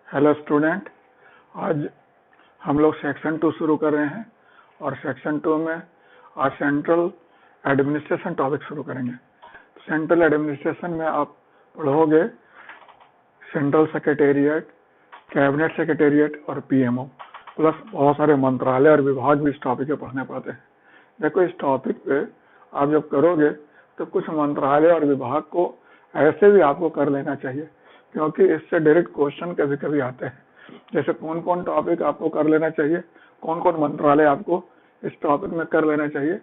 Hello student, आज हम लोग सेक्शन 2 शुरू कर रहे हैं और सेक्शन 2 में आज सेंट्रल एडमिनिस्ट्रेशन टॉपिक शुरू करेंगे। सेंट्रल एडमिनिस्ट्रेशन में आप पढ़ोगे सेंट्रल सेक्रेटेरिएट, कैबिनेट सेक्रेटेरिएट और पीएमओ प्लस बहुत सारे मंत्रालय और विभाग भी इस टॉपिक पे पढ़ने पड़ते हैं। देखो, इस टॉपिक पे आप जब करोगे तो कुछ मंत्रालय और विभाग को ऐसे भी आपको कर लेना चाहिए, क्योंकि इससे डायरेक्ट क्वेश्चन कभी कभी आते हैं। जैसे कौन कौन टॉपिक आपको कर लेना चाहिए, कौन कौन मंत्रालय आपको इस टॉपिक में कर लेना चाहिए।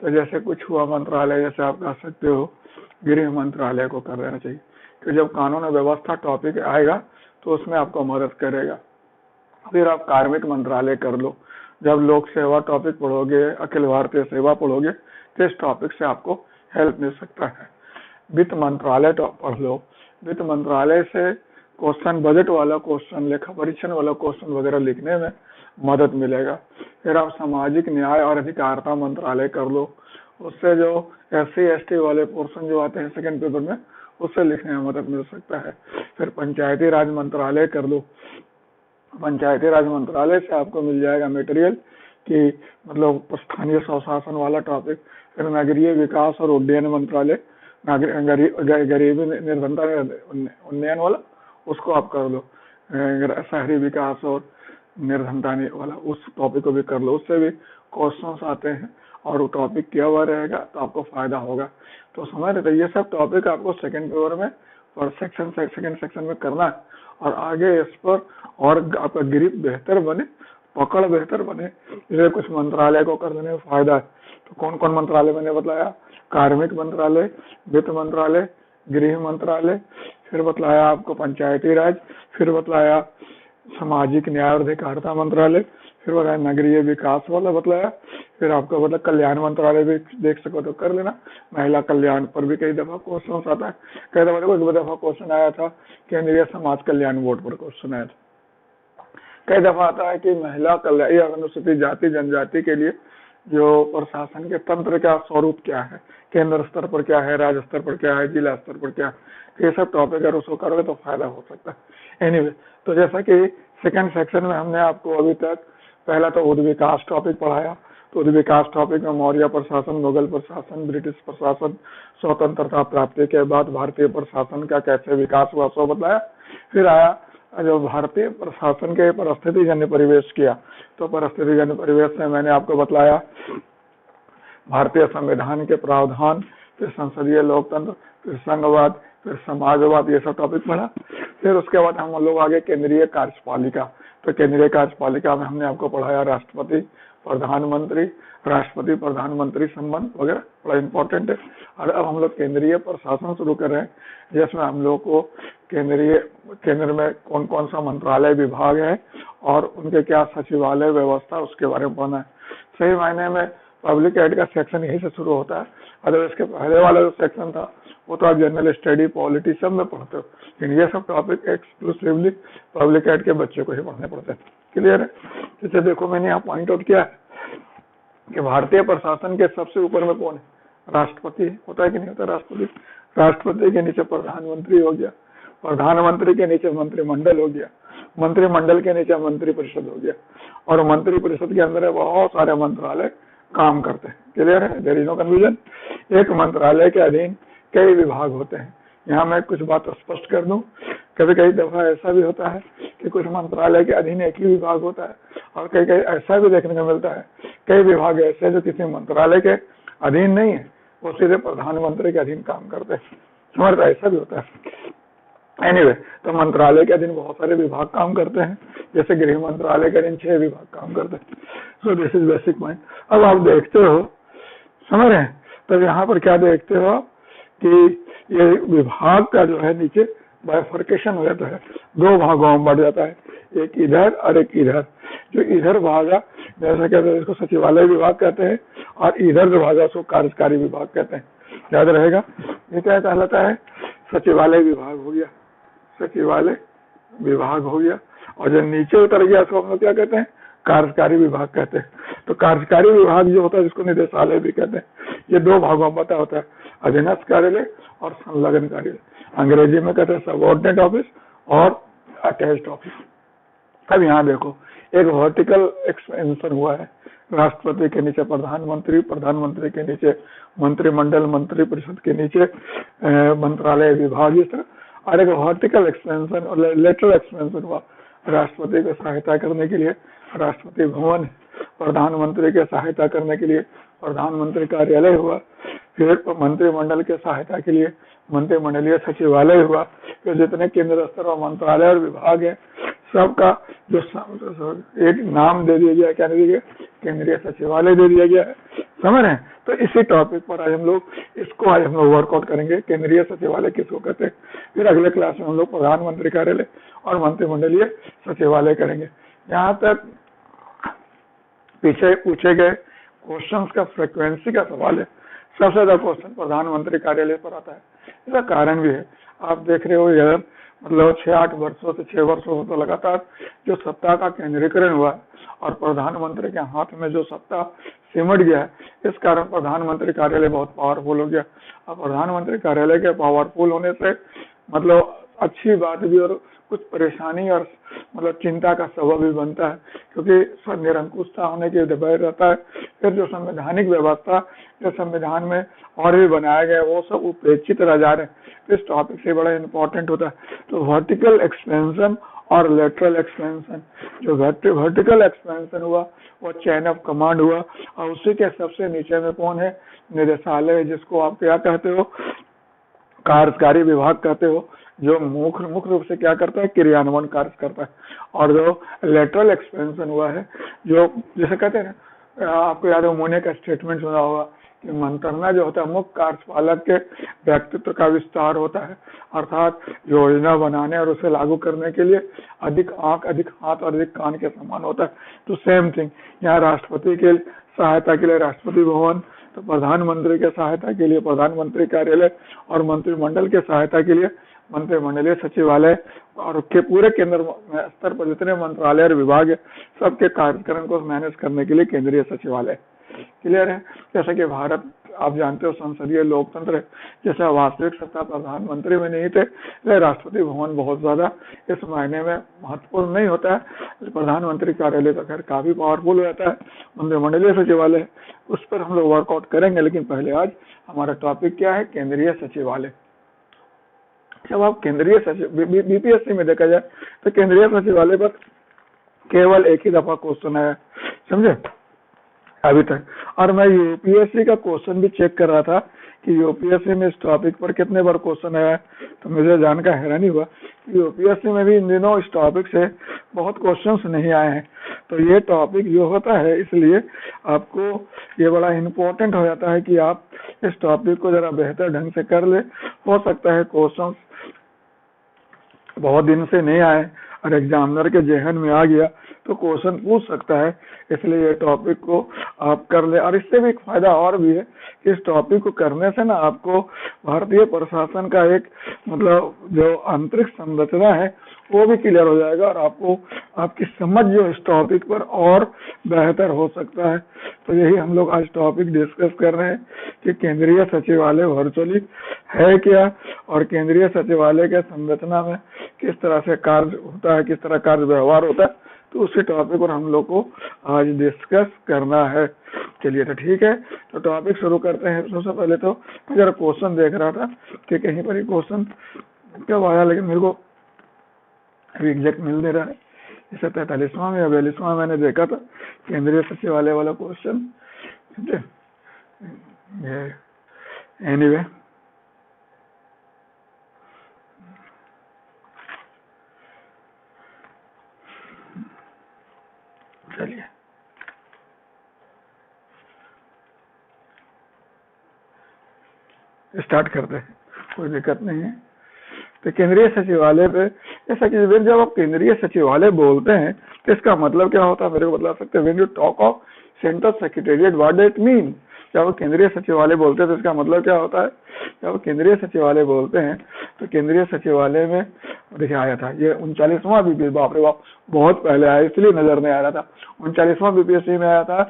तो जैसे कुछ हुआ मंत्रालय, जैसे आप कह सकते हो गृह मंत्रालय को कर लेना चाहिए, कि जब कानून और व्यवस्था टॉपिक आएगा तो उसमें आपको मदद करेगा। फिर आप कार्मिक मंत्रालय कर लो। जब लोक सेवा टॉपिक पढ़ोगे, अखिल भारतीय सेवा पढ़ोगे तो इस टॉपिक से आपको हेल्प मिल सकता है। वित्त मंत्रालय पढ़ लो। वित्त मंत्रालय से क्वेश्चन, बजट वाला क्वेश्चन, लेखा परीक्षण वाला क्वेश्चन वगैरह लिखने में मदद मिलेगा। फिर आप सामाजिक न्याय और अधिकारिता मंत्रालय कर लो। उससे जो SC/ST वाले पोर्शन जो आते हैं सेकंड पेपर में, उससे लिखने में मदद मिल सकता है। फिर पंचायती राज मंत्रालय कर लो। पंचायती राज मंत्रालय से आपको मिल जाएगा मटेरियल कि मतलब स्थानीय स्वशासन वाला टॉपिक। फिर नगरीय विकास और उड्डयन मंत्रालय, गरीबी निर्धनता उन्नयन वाला, उसको आप कर लो। शहरी विकास और निर्धनता वाला, उस टॉपिक को भी कर लो। उससे भी क्वेश्चंस आते हैं और वो टॉपिक किया हुआ रहेगा तो आपको फायदा होगा। तो समझ रहे, ये सब टॉपिक आपको सेकंड पेपर में और सेकंड सेक्शन में करना है, और आगे इस पर और आपका ग्रिप बेहतर बने, पकड़ बेहतर बने, इसलिए कुछ मंत्रालय को कर देने में फायदा है। तो कौन कौन मंत्रालय मैंने बताया? कार्मिक मंत्रालय, वित्त मंत्रालय, गृह मंत्रालय, फिर बतलाया आपको पंचायती राज, फिर बतलाया सामाजिक न्याय और अधिकारिता मंत्रालय, फिर बताया नगरीय विकास वाला बतलाया, फिर आपको मतलब कल्याण मंत्रालय भी देख सको तो कर लेना। महिला कल्याण पर भी कई दफा क्वेश्चन आता है। कई दफा देखो, एक दफा क्वेश्चन आया था केंद्रीय समाज कल्याण बोर्ड पर क्वेश्चन आया था। कई दफा आता है कि महिला कल्याण या अनुसूचित जाति जनजाति के लिए जो प्रशासन के तंत्र का स्वरूप क्या है, केंद्र स्तर पर क्या है, राज्य स्तर पर क्या है, जिला स्तर पर क्या है, ये सब टॉपिक अगर उसको करोगे तो फायदा हो सकता है। एनीवे, तो जैसा कि सेकंड सेक्शन में हमने आपको अभी तक पहला तो उद्योग विकास टॉपिक पढ़ाया। तो उद्योग विकास टॉपिक में मौर्य प्रशासन, मुगल प्रशासन, ब्रिटिश प्रशासन, स्वतंत्रता प्राप्ति के बाद भारतीय प्रशासन का कैसे विकास हुआ सो बताया। फिर आया जो भारतीय प्रशासन के परिस्थिति जन्य परिवेश किया, तो परिस्थिति जन्य परिवेश में मैंने आपको बतलाया भारतीय संविधान के प्रावधान, फिर संसदीय लोकतंत्र, फिर संघवाद, फिर समाजवाद, ये सब टॉपिक पढ़ा। फिर उसके बाद हम लोग आगे केंद्रीय कार्यपालिका। तो केंद्रीय कार्यपालिका में हमने आपको पढ़ाया राष्ट्रपति, प्रधानमंत्री, राष्ट्रपति प्रधानमंत्री संबंध वगैरह, बड़ा इंपॉर्टेंट है। और अब हम लोग केंद्रीय प्रशासन शुरू कर रहे हैं, जिसमें हम लोग को केंद्र में कौन कौन सा मंत्रालय विभाग है और उनके क्या सचिवालय व्यवस्था, उसके बारे में पढ़ना है। सही मायने में पब्लिक एड का सेक्शन यही से शुरू होता है। अगर इसके पहले वाला जो सेक्शन था वो तो आप जनरल स्टडी, पॉलिटी सब में पढ़ते हो, लेकिन ये सब टॉपिक एक्सक्लूसिवली पब्लिक एड के बच्चे को ही पढ़ने पड़ते हैं। क्लियर है? जैसे देखो, मैंने यहाँ पॉइंट आउट किया है कि भारतीय प्रशासन के सबसे ऊपर में कौन है? राष्ट्रपति होता है कि नहीं होता? राष्ट्रपति। राष्ट्रपति के नीचे प्रधानमंत्री हो गया, प्रधानमंत्री के नीचे मंत्रिमंडल हो गया, मंत्रिमंडल के नीचे मंत्रिपरिषद हो गया, और मंत्रिपरिषद के अंदर बहुत सारे मंत्रालय काम करते हैं। क्लियर है? There is no confusion. एक मंत्रालय के अधीन कई विभाग होते हैं। यहाँ मैं कुछ बात स्पष्ट कर दूं, कभी कई दफा ऐसा भी होता है कि कुछ मंत्रालय के अधीन एक ही विभाग होता है, और कई कई ऐसा भी देखने को मिलता है कई विभाग ऐसे जो किसी मंत्रालय के अधीन नहीं है, वो सीधे प्रधानमंत्री के अधीन काम करते हैं। हमारे ऐसा भी होता है। एनीवे, तो मंत्रालय के अधीन बहुत सारे विभाग काम करते हैं। जैसे गृह मंत्रालय के अधीन 6 विभाग काम करते हैं। सो दिस इज बेसिक पॉइंट। अब आप देखते हो, समझ रहे हैं? तो यहाँ पर क्या देखते हो कि ये विभाग का जो है नीचे बाइफर्केशन हो जाता है, 2 भागों में बढ़ जाता है, एक इधर और एक इधर। जो इधर भागा, जैसा कहते हैं इसको सचिवालय विभाग कहते हैं, और इधर जो भागा उसको कार्यकारी विभाग कहते हैं। याद रहेगा? ये क्या कहलाता है? सचिवालय विभाग हो गया, सचिवालय विभाग हो गया। और जो नीचे उतर गया उसको हम लोग क्या कहते हैं? कार्यकारी विभाग कहते हैं। तो कार्यकारी विभाग जो होता है, जिसको निदेशालय भी कहते हैं, ये 2 भागों में पता होता है, अधीनस्थ कार्यालय और संलग्न कार्यालय। अंग्रेजी में कहते हैं सबऑर्डिनेट ऑफिस और अटैच्ड ऑफिस। अब यहाँ देखो, एक वर्टिकल एक्सपेंशन हुआ है, राष्ट्रपति के नीचे प्रधानमंत्री, प्रधानमंत्री के नीचे मंत्रिमंडल, मंत्री परिषद के नीचे मंत्रालय, विभाग, इस तरह। और एक वर्टिकल एक्सपेंशन और लेटरल एक्सपेंशन हुआ, राष्ट्रपति को सहायता करने के लिए राष्ट्रपति भवन, प्रधानमंत्री के सहायता करने के लिए प्रधानमंत्री कार्यालय हुआ, फिर मंत्रिमंडल के सहायता के लिए मंत्रिमंडलीय सचिवालय हुआ, फिर जितने केंद्र स्तर और मंत्रालय और विभाग है सबका जो एक नाम दे दिया गया, क्या दे दिया गया, केंद्रीय सचिवालय दे दिया गया है। समझ रहे हैं? तो इसी टॉपिक पर आज हम लोग वर्कआउट करेंगे, केंद्रीय सचिवालय किसको कहते हैं। फिर अगले क्लास में हम लोग प्रधानमंत्री कार्यालय और मंत्रिमंडलीय सचिवालय करेंगे। यहाँ तक पीछे पूछे गए क्वेश्चंस का फ्रीक्वेंसी का सवाल है। सबसे ज्यादा क्वेश्चन प्रधानमंत्री कार्यालय पर आता है। इसका कारण भी है, आप देख रहे हो यार, मतलब 6-8 वर्षों से 6 वर्षों से तो लगातार जो सत्ता का केंद्रीकरण हुआ है और प्रधानमंत्री के हाथ में जो सत्ता सिमट गया है, इस कारण प्रधानमंत्री कार्यालय बहुत पावरफुल हो गया। और प्रधानमंत्री कार्यालय के पावरफुल होने से मतलब अच्छी बात भी और कुछ परेशानी और मतलब चिंता का सबब भी बनता है, क्योंकि निरंकुशता होने के भय रहता है। फिर जो संवैधानिक व्यवस्था जो संविधान में और भी बनाया गया वो सब उपेक्षित रह जा रहे हैं। इस टॉपिक से बड़ा इंपॉर्टेंट होता है। तो वर्टिकल एक्सपेंशन और लेटरल एक्सपेंशन, जो वर्टिकल एक्सपेंशन हुआ वो चेन ऑफ कमांड हुआ, और उसी के सबसे नीचे में कौन है, निदेशालय, जिसको आप क्या कहते हो, कार्यकारी विभाग कहते हो, जो मुख्य रूप से क्या करता है, क्रियान्वयन कार्य करता है। और जो लेटरल एक्सपेंशन हुआ है, जो जैसे कहते हैं ना, आपको याद है मोने का स्टेटमेंट सुना होगा कि मंत्रणा जो होता है मुख्य कार्यपालक के व्यक्तित्व का विस्तार होता है, अर्थात योजना बनाने और उसे लागू करने के लिए अधिक आंख, अधिक हाथ और अधिक कान के समान होता है। तो सेम थिंग यहाँ राष्ट्रपति के सहायता के लिए राष्ट्रपति भवन, तो प्रधानमंत्री के सहायता के लिए प्रधानमंत्री कार्यालय और मंत्रिमंडल के सहायता के लिए मंत्रिमंडलीय सचिवालय, और के पूरे केंद्र स्तर पर जितने मंत्रालय और विभाग है सबके कार्यक्रम को मैनेज करने के लिए केंद्रीय सचिवालय। क्लियर है? जैसा कि भारत आप जानते हो संसदीय लोकतंत्र है, जैसा वास्तविक सत्ता प्रधानमंत्री में नहीं थे, राष्ट्रपति भवन बहुत ज्यादा इस मायने में महत्वपूर्ण नहीं होता है। प्रधानमंत्री कार्यालय तो खैर काफी पावरफुल रहता है। मंत्रिमंडलीय सचिवालय उस पर हम लोग वर्कआउट करेंगे, लेकिन पहले आज हमारा टॉपिक क्या है, केंद्रीय सचिवालय। जब आप केंद्रीय सचिव बीपीएससी में देखा जाए तो केंद्रीय सचिवालय पर केवल एक ही दफा क्वेश्चन आया, समझे अभी तक। और मैं यूपीएससी का क्वेश्चन भी चेक कर रहा था कि यूपीएससी में इस टॉपिक पर कितने बार क्वेश्चन आया है, तो मुझे जानकर हैरानी हुआ कि यूपीएससी में भी इन दिनों इस टॉपिक से बहुत क्वेश्चंस नहीं आए हैं। तो ये टॉपिक जो होता है, इसलिए आपको ये बड़ा इम्पोर्टेंट हो जाता है कि आप इस टॉपिक को जरा बेहतर ढंग से कर ले। हो सकता है क्वेश्चंस बहुत दिन से नहीं आए और एग्जामिनर के जहन में आ गया तो क्वेश्चन पूछ सकता है, इसलिए ये टॉपिक को आप कर ले। और इससे भी एक फायदा और भी है कि इस टॉपिक को करने से ना आपको भारतीय प्रशासन का एक मतलब जो आंतरिक संरचना है वो भी क्लियर हो जाएगा, और आपको आपकी समझ जो इस टॉपिक पर और बेहतर हो सकता है। तो यही हम लोग आज टॉपिक डिस्कस कर रहे हैं कि केंद्रीय सचिवालय वर्चुअली है क्या, और केंद्रीय सचिवालय के संरचना में किस तरह से कार्य होता है, किस तरह कार्य व्यवहार होता है। तो उसी टॉपिक पर हम लोग को आज डिस्कस करना है। चलिए तो ठीक है, तो टॉपिक शुरू करते हैं। सबसे पहले तो मैं जरा क्वेश्चन देख रहा था कि कहीं पर ही क्वेश्चन कब आया, लेकिन मेरे को अभी एग्जैक्ट मिल नहीं रहा है। जैसे 43वां में या 42वां मैंने देखा था केंद्रीय सचिवालय वाला क्वेश्चन। एनीवे चलिए स्टार्ट करते हैं, कोई दिक्कत नहीं है। तो केंद्रीय सचिवालय पे जैसा कि जब आप केंद्रीय सचिवालय बोलते हैं तो इसका मतलब क्या होता है, मेरे को बता सकते हैं। When you talk of central secretariat what do it mean? जब आप केंद्रीय सचिवालय बोलते हैं तो इसका मतलब क्या होता है? जब आप केंद्रीय सचिवालय बोलते हैं तो केंद्रीय सचिवालय में देखिए आया था ये 39वां बीपीएससी, बाप रे बाप बहुत पहले आया इसलिए नजर नहीं आ रहा था। 39वां बीपीएससी में आया था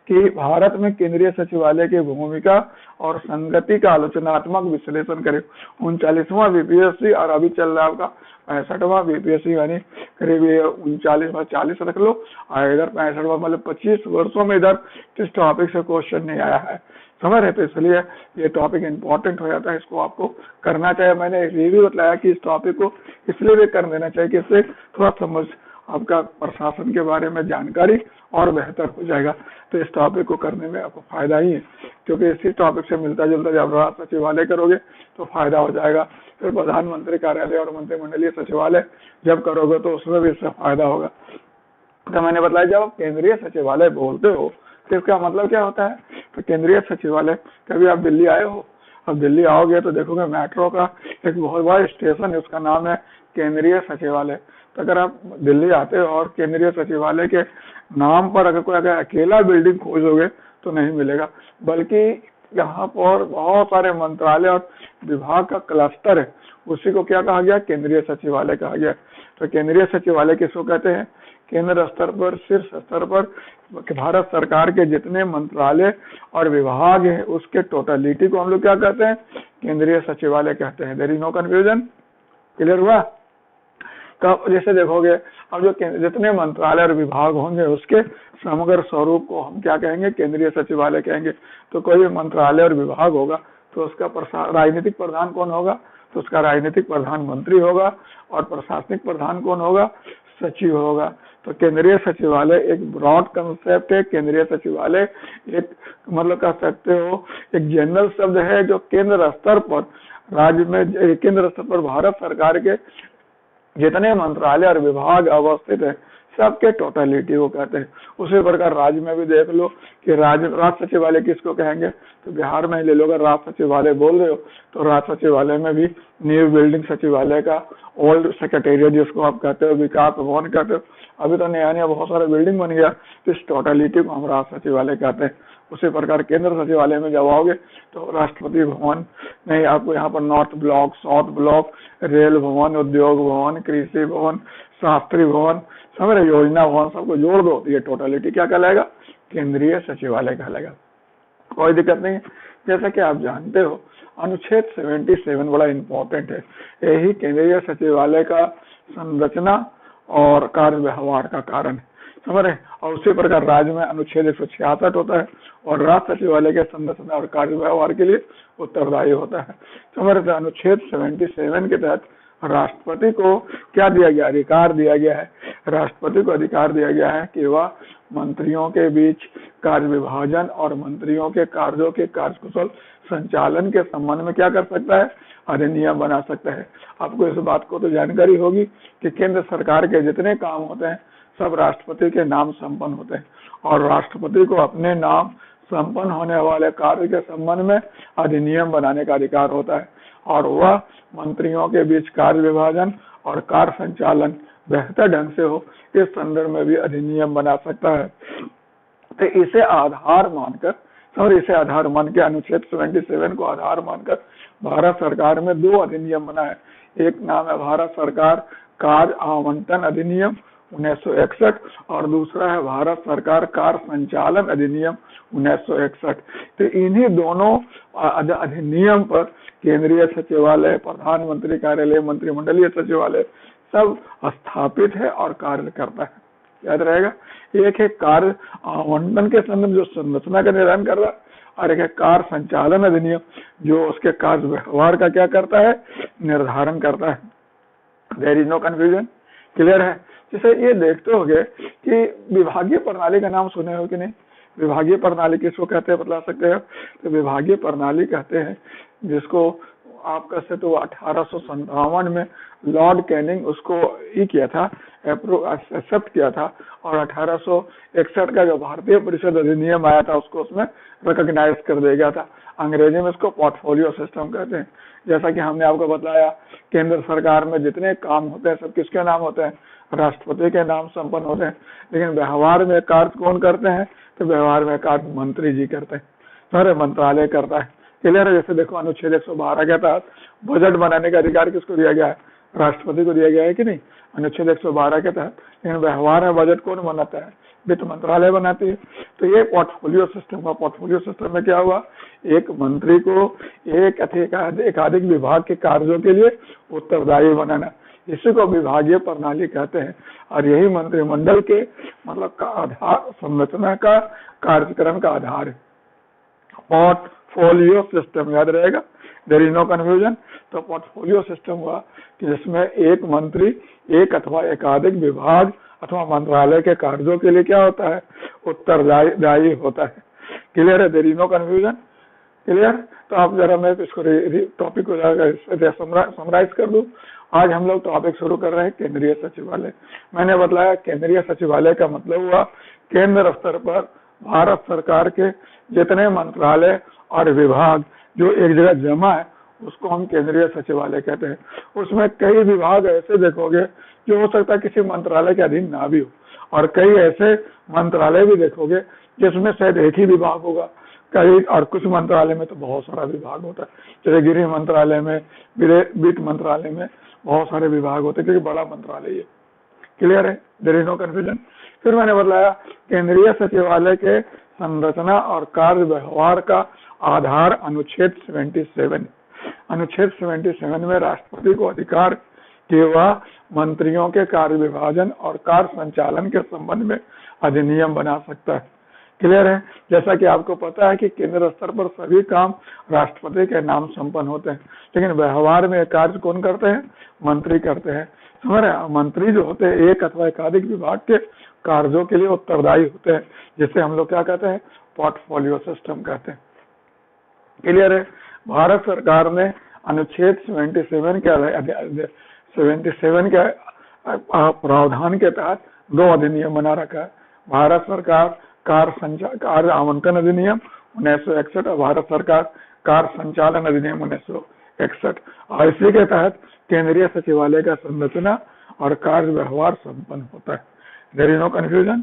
कि भारत में केंद्रीय सचिवालय की भूमिका और संगति का आलोचनात्मक विश्लेषण करें। 39वां बीपीएससी और अभी चल रहा है आपका 65वां बीपीएससी, यानी करीब 39/40 रख लो, और इधर 65वां, मतलब 25 वर्षों में इधर इस टॉपिक से क्वेश्चन नहीं आया है, समझ रहे। तो इसलिए ये टॉपिक इंपॉर्टेंट हो जाता है, इसको आपको करना चाहिए। मैंने ये भी बताया कि इस टॉपिक को इसलिए भी कर देना चाहिए कि इससे थोड़ा समझ आपका प्रशासन के बारे में जानकारी और बेहतर हो जाएगा। तो इस टॉपिक को करने में आपको फायदा ही है, क्योंकि इसी टॉपिक से मिलता जुलता जब राष्ट्र सचिवालय करोगे तो फायदा हो जाएगा। फिर प्रधानमंत्री कार्यालय और मंत्रिमंडलीय सचिवालय जब करोगे तो उसमें भी इससे फायदा होगा। तो मैंने बताया, जब आप केंद्रीय सचिवालय बोलते हो तो इसका मतलब क्या होता है। तो केंद्रीय सचिवालय, कभी आप दिल्ली आए हो, अब दिल्ली आओगे तो देखोगे मेट्रो का एक बहुत बड़ा स्टेशन है, उसका नाम है केंद्रीय सचिवालय। तो अगर आप दिल्ली आते हो और केंद्रीय सचिवालय के नाम पर अगर अकेला बिल्डिंग खोजोगे तो नहीं मिलेगा, बल्कि यहाँ पर बहुत सारे मंत्रालय और विभाग का क्लस्टर है, उसी को क्या कहा गया, केंद्रीय सचिवालय कहा गया। तो केंद्रीय सचिवालय किसको कहते हैं, केंद्र स्तर पर, शीर्ष स्तर पर भारत सरकार के जितने मंत्रालय और विभाग हैं उसके टोटलिटी को हम लोग क्या कहते हैं, केंद्रीय सचिवालय कहते हैं। There is no confusion, clear हुआ। तो जैसे देखोगे अब जो जितने मंत्रालय और विभाग होंगे उसके समग्र स्वरूप को हम क्या कहेंगे, केंद्रीय सचिवालय कहेंगे। तो कोई भी मंत्रालय और विभाग होगा तो उसका राजनीतिक प्रधान कौन होगा, तो उसका राजनीतिक प्रधान मंत्री होगा, और प्रशासनिक प्रधान कौन होगा, सचिव होगा। तो केंद्रीय सचिवालय एक ब्रॉड कंसेप्ट है। केंद्रीय सचिवालय एक मतलब कह सकते हो एक जनरल शब्द है जो केंद्र स्तर पर राज्य में, केंद्र स्तर पर भारत सरकार के जितने मंत्रालय और विभाग अवस्थित है सबके टोटलिटी को कहते हैं। उसी प्रकार राज्य में भी देख लो कि राज सचिवालय किसको कहेंगे, तो बिहार में ले लो, अगर राज सचिवालय बोल रहे हो तो राज सचिवालय में भी न्यू बिल्डिंग सचिवालय का, ओल्ड सेक्रेटेरिएट जिसको आप कहते हो, विकास भवन कहते हो, अभी तो नया नया बहुत सारा बिल्डिंग बन गया, तो इस टोटलिटी को हम राज सचिवालय कहते हैं। उसी प्रकार केंद्र सचिवालय में जब आओगे तो राष्ट्रपति भवन नहीं, आपको यहाँ पर north block, south block, rail भवन, उद्योग भवन, कृषि भवन, शास्त्री भवन, समझ रहे, योजना भवन, सबको जोड़ दो तो ये टोटलिटी क्या कहलाएगा, केंद्रीय सचिवालय कहलाएगा। कोई दिक्कत नहीं है। जैसा कि आप जानते हो अनुच्छेद 77 बड़ा इंपॉर्टेंट है, यही केंद्रीय सचिवालय का संरचना और कार्य व्यवहार का कारण है, समझ रहे। और उसी प्रकार राज्य में अनुच्छेद 166 होता है और राज्य सचिवालय के संरचना और कार्य व्यवहार के लिए उत्तरदायी होता है, समझ रहे। अनुच्छेद 77 के तहत राष्ट्रपति को क्या दिया गया, अधिकार दिया गया है, राष्ट्रपति को अधिकार दिया गया है कि वह मंत्रियों के बीच कार्य विभाजन और मंत्रियों के कार्यों के कार्यकुशल संचालन के संबंध में क्या कर सकता है, अधिनियम बना सकता है। आपको इस बात को तो जानकारी होगी कि केंद्र सरकार के जितने काम होते हैं सब राष्ट्रपति के नाम संपन्न होते हैं, और राष्ट्रपति को अपने नाम संपन्न होने वाले कार्य के संबंध में अधिनियम बनाने का अधिकार होता है, और वह मंत्रियों के बीच कार्य विभाजन और कार्य संचालन बेहतर ढंग से हो इस संदर्भ में भी अधिनियम बना सकता है। तो इसे आधार मानकर, और इसे आधार मान के अनुच्छेद 77 को आधार मानकर भारत सरकार में 2 अधिनियम बना है। एक नाम है भारत सरकार कार्य आवंटन अधिनियम 1961 और दूसरा है भारत सरकार कार्य संचालन अधिनियम 1961। तो इन्हीं दोनों अधिनियम पर केंद्रीय सचिवालय, प्रधानमंत्री कार्यालय, मंत्रिमंडलीय सचिवालय सब स्थापित है और कार्य करता है, याद रहेगा। एक है कार्य आवंटन के संबंध जो संरचना का निर्धारण कर रहा है, और एक है कार्य संचालन अधिनियम जो उसके कार्य व्यवहार का क्या करता है, निर्धारण करता है। There is no confusion, clear है। जैसे ये देखते होंगे कि विभागीय प्रणाली का नाम सुने हो कि नहीं, विभागीय प्रणाली किसको कहते हैं बता सकते हो, तो विभागीय प्रणाली कहते हैं जिसको आप कहते तो 1857 में लॉर्ड कैनिंग उसको ही किया था, एक्सेप्ट किया था, और 1861 का जो भारतीय परिषद अधिनियम आया था उसको उसमें रिकॉग्नाइज कर दिया गया था। अंग्रेजी में इसको पोर्टफोलियो सिस्टम कहते हैं। जैसा कि हमने आपको बताया केंद्र सरकार में जितने काम होते हैं सब किसके नाम होते हैं, राष्ट्रपति के नाम संपन्न होते हैं, लेकिन व्यवहार में कार्य कौन करते हैं, तो व्यवहार में कार्य मंत्री जी करते हैं, सारे मंत्रालय करता है, क्लियर है। जैसे देखो अनुच्छेद 112 के तहत बजट बनाने का अधिकार किसको दिया गया है, राष्ट्रपति को दिया गया है कि नहीं, अनुच्छेद 112 के तहत, लेकिन व्यवहार में बजट कौन बनाता है? वित्त मंत्रालय बनाती है। तो ये पोर्टफोलियो सिस्टम हुआ। पोर्टफोलियो सिस्टम में क्या हुआ? एक मंत्री को एकाधिक विभाग के कार्यों के लिए उत्तरदायी बनाना, इसी को विभागीय प्रणाली कहते हैं। और यही मंत्रिमंडल के मतलब का आधार, संरचना का, कार्यक्रम का आधार है। पोर्टफोलियो सिस्टम याद रहेगा, देयर इज नो कंफ्यूजन। तो पोर्टफोलियो सिस्टम हुआ कि जिसमें एक मंत्री एक अथवा एकाधिक विभाग अथवा मंत्रालय के कार्यों के लिए क्या होता है? उत्तरदायी होता है। क्लियर है? There is no confusion. Clear? तो आप जरा मैं इसको टॉपिक को समराइज कर दूं। आज हम लोग टॉपिक शुरू कर रहे हैं केंद्रीय सचिवालय। मैंने बताया केंद्रीय सचिवालय का मतलब हुआ केंद्र स्तर पर भारत सरकार के जितने मंत्रालय और विभाग जो एक जगह जमा है उसको हम केंद्रीय सचिवालय कहते हैं। उसमें कई विभाग ऐसे देखोगे जो हो सकता है किसी मंत्रालय के अधीन ना भी हो, और कई ऐसे मंत्रालय भी देखोगे जिसमें शायद एक ही विभाग होगा कई, और कुछ मंत्रालय में तो बहुत सारा विभाग होता है। जैसे गृह मंत्रालय में, वित्त मंत्रालय में बहुत सारे विभाग होते हैं क्योंकि बड़ा मंत्रालय है। क्लियर है? There is no confusion. फिर मैंने बताया केंद्रीय सचिवालय के संरचना और कार्य व्यवहार का आधार अनुच्छेद 77। अनुच्छेद 77 में राष्ट्रपति को अधिकार कि वह मंत्रियों के कार्य विभाजन और कार्य संचालन के संबंध में अधिनियम बना सकता है। क्लियर है? जैसा कि आपको पता है कि केंद्र स्तर पर सभी काम राष्ट्रपति के नाम संपन्न होते हैं, लेकिन व्यवहार में कार्य कौन करते हैं? मंत्री करते हैं। समझ रहे हैं? मंत्री जो होते हैं एक अथवा एकाधिक विभाग के कार्यों के लिए उत्तरदायी होते हैं, जिसे हम लोग क्या कहते हैं? पोर्टफोलियो सिस्टम कहते हैं। क्लियर है? भारत सरकार ने अनुच्छेद 77 के प्रावधान के तहत 2 अधिनियम बना रखा है। भारत सरकार कार्य आवंटन अधिनियम 1961 और भारत सरकार कार्य संचालन अधिनियम 1961। और इसी के तहत केंद्रीय सचिवालय का संरचना और कार्य व्यवहार संपन्न होता है। There is no confusion.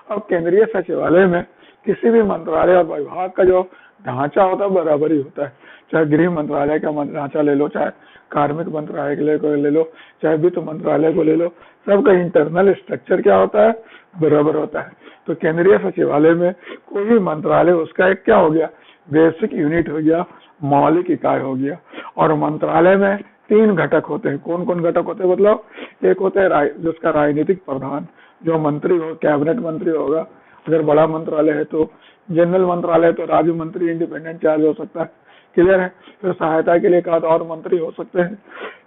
अब केंद्रीय सचिवालय में किसी भी मंत्रालय और विभाग का जो ढांचा होता है बराबर ही होता है। चाहे गृह मंत्रालय का ढांचा ले लो, चाहे कार्मिक मंत्रालय के लिए ले लो, चाहे वित्त मंत्रालय को ले लो, सबका इंटरनल स्ट्रक्चर क्या होता है? बराबर होता है। तो केंद्रीय सचिवालय में कोई भी मंत्रालय उसका एक क्या हो गया? बेसिक यूनिट हो गया, मौलिक इकाई हो गया। और मंत्रालय में 3 घटक होते हैं। कौन कौन घटक होते हैं? मतलब एक होता है जिसका राजनीतिक प्रधान, जो मंत्री हो, कैबिनेट मंत्री होगा। अगर बड़ा मंत्रालय है तो जनरल मंत्रालय तो राज्य मंत्री इंडिपेंडेंट चार्ज हो सकता है। क्लियर है? फिर सहायता के लिए एक और मंत्री हो सकते हैं।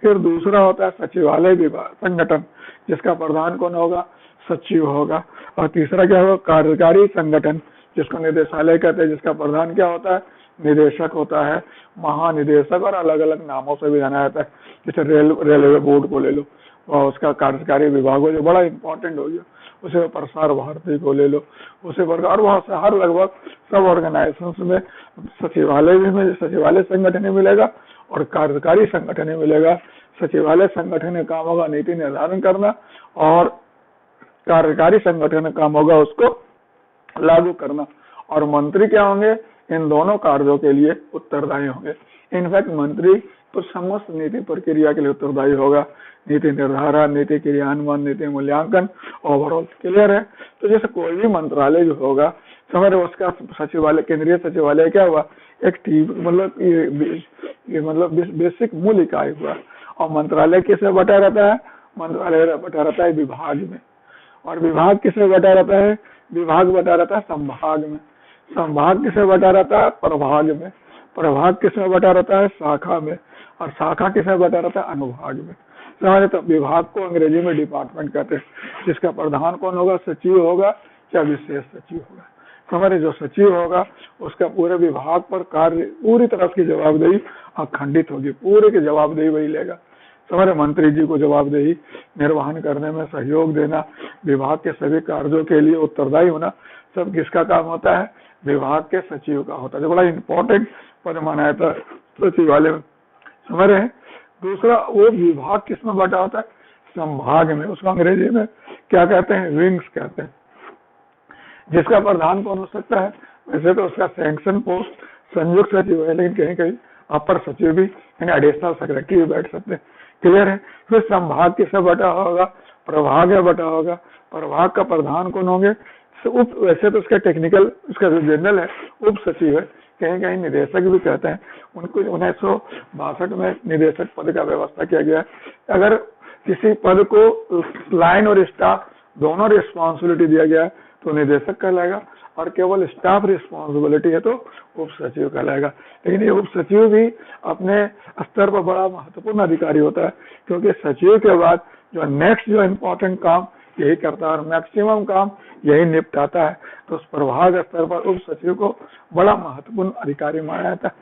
फिर दूसरा होता है सचिवालय विभाग संगठन, जिसका प्रधान कौन होगा? सचिव होगा। और तीसरा क्या होगा? कार्यकारी संगठन, जिसको निदेशालय कहते हैं, जिसका प्रधान क्या होता है? निदेशक होता है, महानिदेशक, और अलग अलग नामों से भी जाना जाता है। जैसे रेलवे बोर्ड को ले लो और उसका कार्यकारी विभाग हो जो बड़ा इंपॉर्टेंट हो गया, उसे प्रसार भारती को ले लो, उसे प्रकार वहां से हर लगभग सब ऑर्गेनाइजेशन में सचिवालय में सचिवालय संगठन मिलेगा और कार्यकारी संगठन मिलेगा। सचिवालय संगठन का काम होगा नीति निर्धारण करना और कार्यकारी संगठन का काम होगा उसको लागू करना। और मंत्री क्या होंगे? इन दोनों कार्यों के लिए उत्तरदायी होंगे। इनफैक्ट मंत्री तो समस्त नीति प्रक्रिया के लिए उत्तरदायी होगा, नीति निर्धारण, नीति क्रियान्वयन, नीति मूल्यांकन, ओवरऑल। क्लियर है? तो जैसे कोई भी मंत्रालय जो होगा समझ उसका सचिवालय, केंद्रीय सचिवालय क्या हुआ? एक मतलब बेसिक मूल इकाई हुआ। और मंत्रालय किसमें बटा रहता है? मंत्रालय बटा रहता है विभाग में। और विभाग किसमें बटा रहता है? विभाग बटा रहता है संभाग में। संभाग किसमें बटा रहता है? प्रभाग में। प्रभाग किसमें बटा रहता है? शाखा में। और शाखा किसमें बटा रहता है? अनुभाग में। समझे? तो विभाग को अंग्रेजी में डिपार्टमेंट कहते हैं, जिसका प्रधान कौन होगा? सचिव होगा या विशेष सचिव होगा। हमारे जो सचिव होगा उसका पूरे विभाग पर कार्य पूरी तरह की जवाबदेही अखंडित होगी, पूरे की जवाबदेही वही लेगा। हमारे मंत्री जी को जवाबदेही निर्वहन करने में सहयोग देना, विभाग के सभी कार्यों के लिए उत्तरदायी होना, सब किसका काम होता है? विभाग के सचिव का होता है, जो बड़ा इंपॉर्टेंट पद माना जाता है सचिवालय में। समझ रहे हैं? दूसरा, वो विभाग किसमें बटा होता है? संभाग में। उसको अंग्रेजी में क्या कहते हैं? विंग्स कहते हैं। जिसका प्रधान कौन हो सकता है? वैसे तो उसका सैंक्शन पोस्ट संयुक्त सचिव है, लेकिन कहीं कहीं अपर सचिव भी यानी एडिशनल सेक्रेटरी भी बैठ सकते हैं। क्लियर है? फिर संभाग किसमें बटा होगा? प्रभाग या बटा होगा, प्रभाग का प्रधान कौन होंगे, वैसे तो उसका टेक्निकल, उसका जो जनरल है उप सचिव है, कहीं कहीं निदेशक भी कहते हैं उनको। 1962 में निदेशक पद का व्यवस्था किया गया है। अगर किसी पद को लाइन और स्टाफ दोनों रिस्पॉन्सिबिलिटी दिया गया है तो निदेशक कहलाएगा, और केवल स्टाफ रिस्पॉन्सिबिलिटी है तो उप सचिव कहलाएगा। लेकिन ये उप सचिव भी अपने स्तर पर बड़ा महत्वपूर्ण अधिकारी होता है, क्योंकि सचिव के बाद जो नेक्स्ट जो इम्पोर्टेंट काम यही करता है और मैक्सिमम काम यही निपटाता है। तो उस प्रभाग स्तर पर उप सचिव को बड़ा महत्वपूर्ण अधिकारी माना जाता है।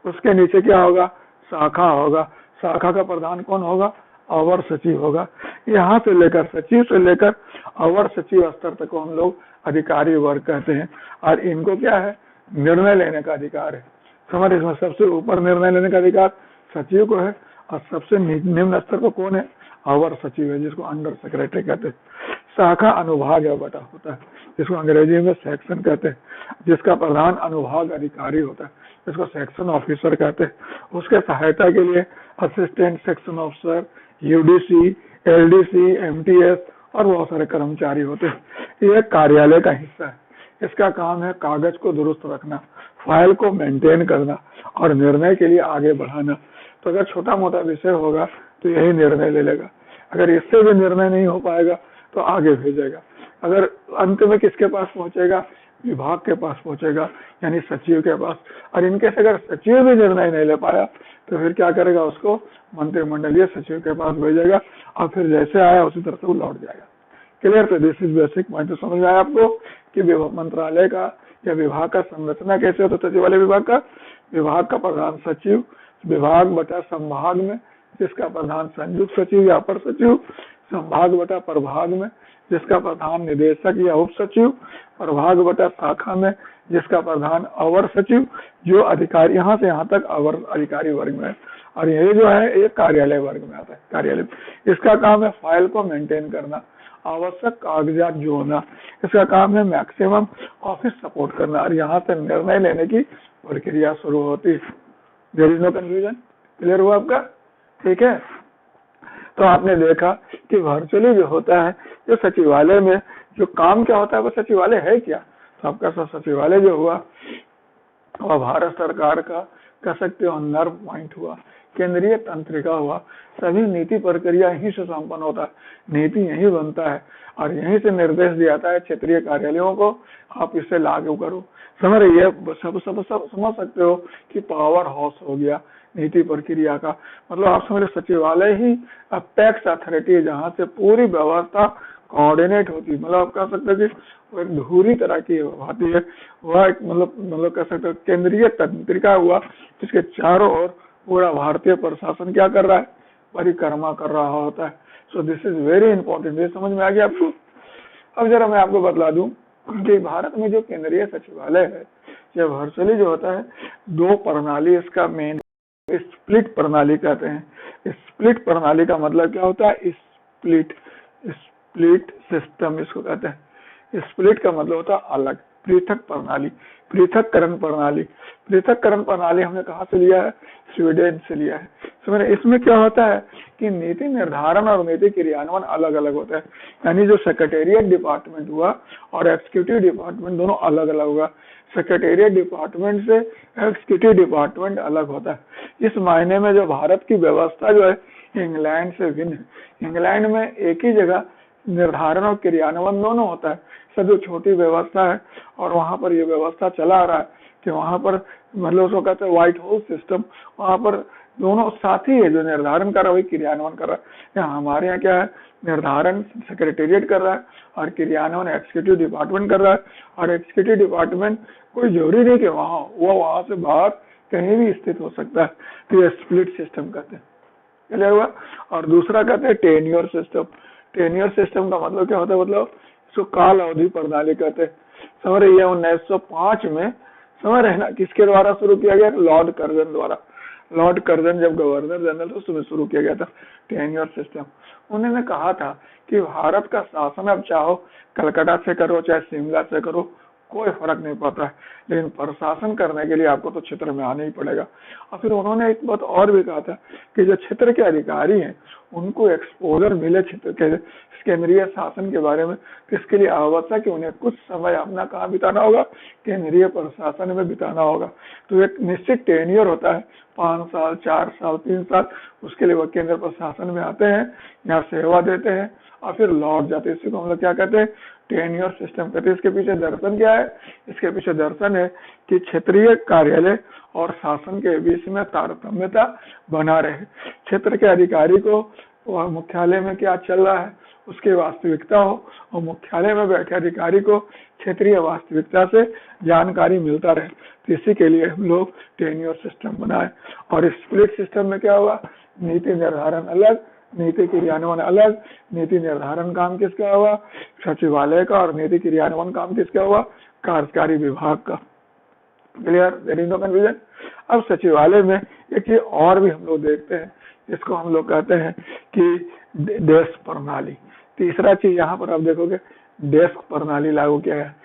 उसके नीचे क्या होगा, शाखा होगा। शाखा का प्रधान कौन होगा, अवर सचिव होगा। यहाँ से लेकर सचिव से लेकर अवर सचिव स्तर तक को हम लोग अधिकारी वर्ग कहते हैं, और इनको क्या है, निर्णय लेने का अधिकार है। समझ, इसमें सबसे ऊपर निर्णय लेने का अधिकार सचिव को है, और सबसे निम्न स्तर पर कौन है, अवर सचिव है, जिसको अंडर सेक्रेटरी कहते हैं। शाखा अनुभाग या बटा होता है, जिसको अंग्रेजी में सेक्शन कहते हैं, जिसका प्रधान अनुभाग अधिकारी होता है, जिसको सेक्शन ऑफिसर कहते हैं। उसके सहायता के लिए assistant section officer, UDC, LDC, MTS और बहुत सारे कर्मचारी होते हैं। ये कार्यालय का हिस्सा है। इसका काम है कागज को दुरुस्त रखना, फाइल को मेंटेन करना और निर्णय के लिए आगे बढ़ाना। तो अगर छोटा मोटा विषय होगा तो यही निर्णय ले लेगा, अगर इससे भी निर्णय नहीं हो पाएगा तो आगे भेजेगा। अगर अंत में किसके पास पहुंचेगा, विभाग के पास पहुंचेगा, यानी सचिव के पास। और इनके से अगर सचिव भी निर्णय नहीं ले पाया तो फिर क्या करेगा, उसको मंत्रिमंडलीय सचिव के पास भेजेगा, और फिर जैसे आया उसी तरह से वो लौट जाएगा। क्लियर? तो दिस इज बेसिक पॉइंट। तो समझ में आया आपको कि मंत्रालय का या विभाग का संरचना कैसे होता है। सचिवालय विभाग का प्रधान सचिव, विभाग बटा संभाग में जिसका प्रधान संयुक्त सचिव या अपर सचिव, संभाग बटा प्रभाग में जिसका प्रधान निदेशक या उप सचिव, प्रभाग बटा शाखा में जिसका प्रधान अवर सचिव, जो अधिकारी यहाँ से यहाँ तक अवर अधिकारी वर्ग में है। और ये जो है ये कार्यालय वर्ग में आता है। कार्यालय इसका काम है फाइल को मेंटेन करना, आवश्यक कागजात जोड़ना। इसका काम है मैक्सिमम ऑफिस सपोर्ट करना, और यहाँ से निर्णय लेने की प्रक्रिया शुरू होती है। There is no confusion. Clear हुआ आपका? ठीक है। तो आपने देखा कि वर्चुअली जो होता है, जो सचिवालय में जो काम क्या होता है, वो सचिवालय है क्या। तो आपका सचिवालय जो हुआ वह भारत सरकार का कह सकते हो नर्व पॉइंट हुआ, केंद्रीय तंत्रिका हुआ। सभी नीति प्रक्रिया यहीं से संपन्न होता है, नीति यहीं बनता है और यहीं से निर्देश दिया जाता है क्षेत्रीय कार्यालयों को, आप इसे लागू करो। समझ रही है? सब समझ सकते हो कि पावर हाउस हो गया नीति प्रक्रिया का। मतलब आप समझ सचिवालय ही अपेक्स अथॉरिटी है, जहाँ से पूरी व्यवस्था कोऑर्डिनेट होती है। मतलब आप कह सकते हो कि वो एक धुरी तरह की होती है, वह एक मतलब कह सकते हो केंद्रीय तंत्रिका हुआ, जिसके चारों ओर पूरा भारतीय प्रशासन क्या कर रहा है, परिक्रमा कर रहा होता है। So this is very important. ये समझ में आ गया आपको? अब जरा मैं आपको बतला दूं कि भारत में जो केंद्रीय सचिवालय है, यह वर्चुअली जो होता है दो प्रणाली, इसका मेन स्प्लिट प्रणाली कहते हैं। स्प्लिट प्रणाली का मतलब क्या होता है, स्प्लिट सिस्टम इसको कहते हैं। स्प्लिट का मतलब होता है अलग, पृथक प्रणाली, पृथककरण प्रणाली। पृथककरण प्रणाली हमने कहाँ से लिया है, स्वीडन से लिया है। समझ, इसमें क्या होता है कि नीति निर्धारण और नीति क्रियान्वयन अलग अलग होता है। यानी जो सेक्रेटेरिएट डिपार्टमेंट हुआ और एग्जीक्यूटिव डिपार्टमेंट दोनों अलग अलग होगा। सेक्रेटेरिएट डिपार्टमेंट से एग्जीक्यूटिव डिपार्टमेंट अलग होता है। इस मायने में जो भारत की व्यवस्था जो है इंग्लैंड से भिन्न है। इंग्लैंड में एक ही जगह निर्धारण और क्रियान्वयन दोनों होता है। सब जो छोटी व्यवस्था है और वहां पर ये व्यवस्था चला आ रहा है कि वहां पर मतलब उसको कहते हैं व्हाइट हाउस सिस्टम, वहां पर दोनों साथी है, जो निर्धारण कर रहा है वही क्रियान्वयन कर रहा है। यहाँ हमारे यहाँ क्या है, निर्धारण सेक्रेटेरिएट कर रहा है और क्रियान्वयन एग्जीक्यूटिव डिपार्टमेंट कर रहा है। और एग्जीक्यूटिव डिपार्टमेंट कोई जरूरी नहीं कि वहां से बाहर कहीं भी स्थित हो सकता है। तो ये स्प्लिट सिस्टम कहते हैं। क्लियर हुआ? और दूसरा कहते हैं टेन्योर सिस्टम। टेन्योर सिस्टम का मतलब क्या होता है, मतलब इसको काल अवधि प्रणाली कहते हैं। समझ रही है? 1905 में समझ रहे ना किसके द्वारा शुरू किया गया, लॉर्ड कर्जन द्वारा। लॉर्ड कर्जन जब गवर्नर जनरल तो उसमें शुरू किया गया था टेन्योर सिस्टम। उन्होंने कहा था कि भारत का शासन अब चाहो कलकत्ता से करो चाहे शिमला से करो, कोई फर्क नहीं पड़ता है, लेकिन प्रशासन करने के लिए आपको तो क्षेत्र में आना ही पड़ेगा। और फिर उन्होंने एक बात और भी कहा था कि जो क्षेत्र के अधिकारी हैं उनको एक्सपोजर मिले क्षेत्र के केंद्रीय शासन के बारे में, तो इसके लिए आवश्यक है उन्हें कुछ समय अपना कहाँ बिताना होगा, केंद्रीय प्रशासन में बिताना होगा। तो एक निश्चित टेन्योर होता है, 5 साल, 4 साल, 3 साल, उसके लिए वो केंद्र प्रशासन में आते हैं, यहाँ सेवा देते हैं और फिर लौट जाते हैं। इसी को हम लोग क्या कहते हैं, टेन्योर सिस्टम कहते हैं। इसके पीछे दर्शन क्या है, इसके पीछे दर्शन है कि क्षेत्रीय कार्यालय और शासन के बीच में तारतम्यता बना रहे। क्षेत्र के अधिकारी को मुख्यालय में क्या चल रहा है उसकी वास्तविकता हो, और मुख्यालय में बैठे अधिकारी को क्षेत्रीय वास्तविकता से जानकारी मिलता रहे। तो इसी के लिए हम लोग टेन्योर सिस्टम बनाए। और स्प्लिट सिस्टम में क्या हुआ, नीति निर्धारण अलग, नीति क्रियान्वयन अलग। नीति निर्धारण काम किसका हुआ, सचिवालय का, और नीति क्रियान्वयन काम किसका हुआ, कार्यकारी विभाग का। Clear, there is no confusion. अब सचिवालय में एक चीज और भी हम लोग देखते हैं, इसको हम लोग कहते हैं कि डेस्क प्रणाली। तीसरा चीज यहाँ पर आप देखोगे डेस्क प्रणाली लागू किया है।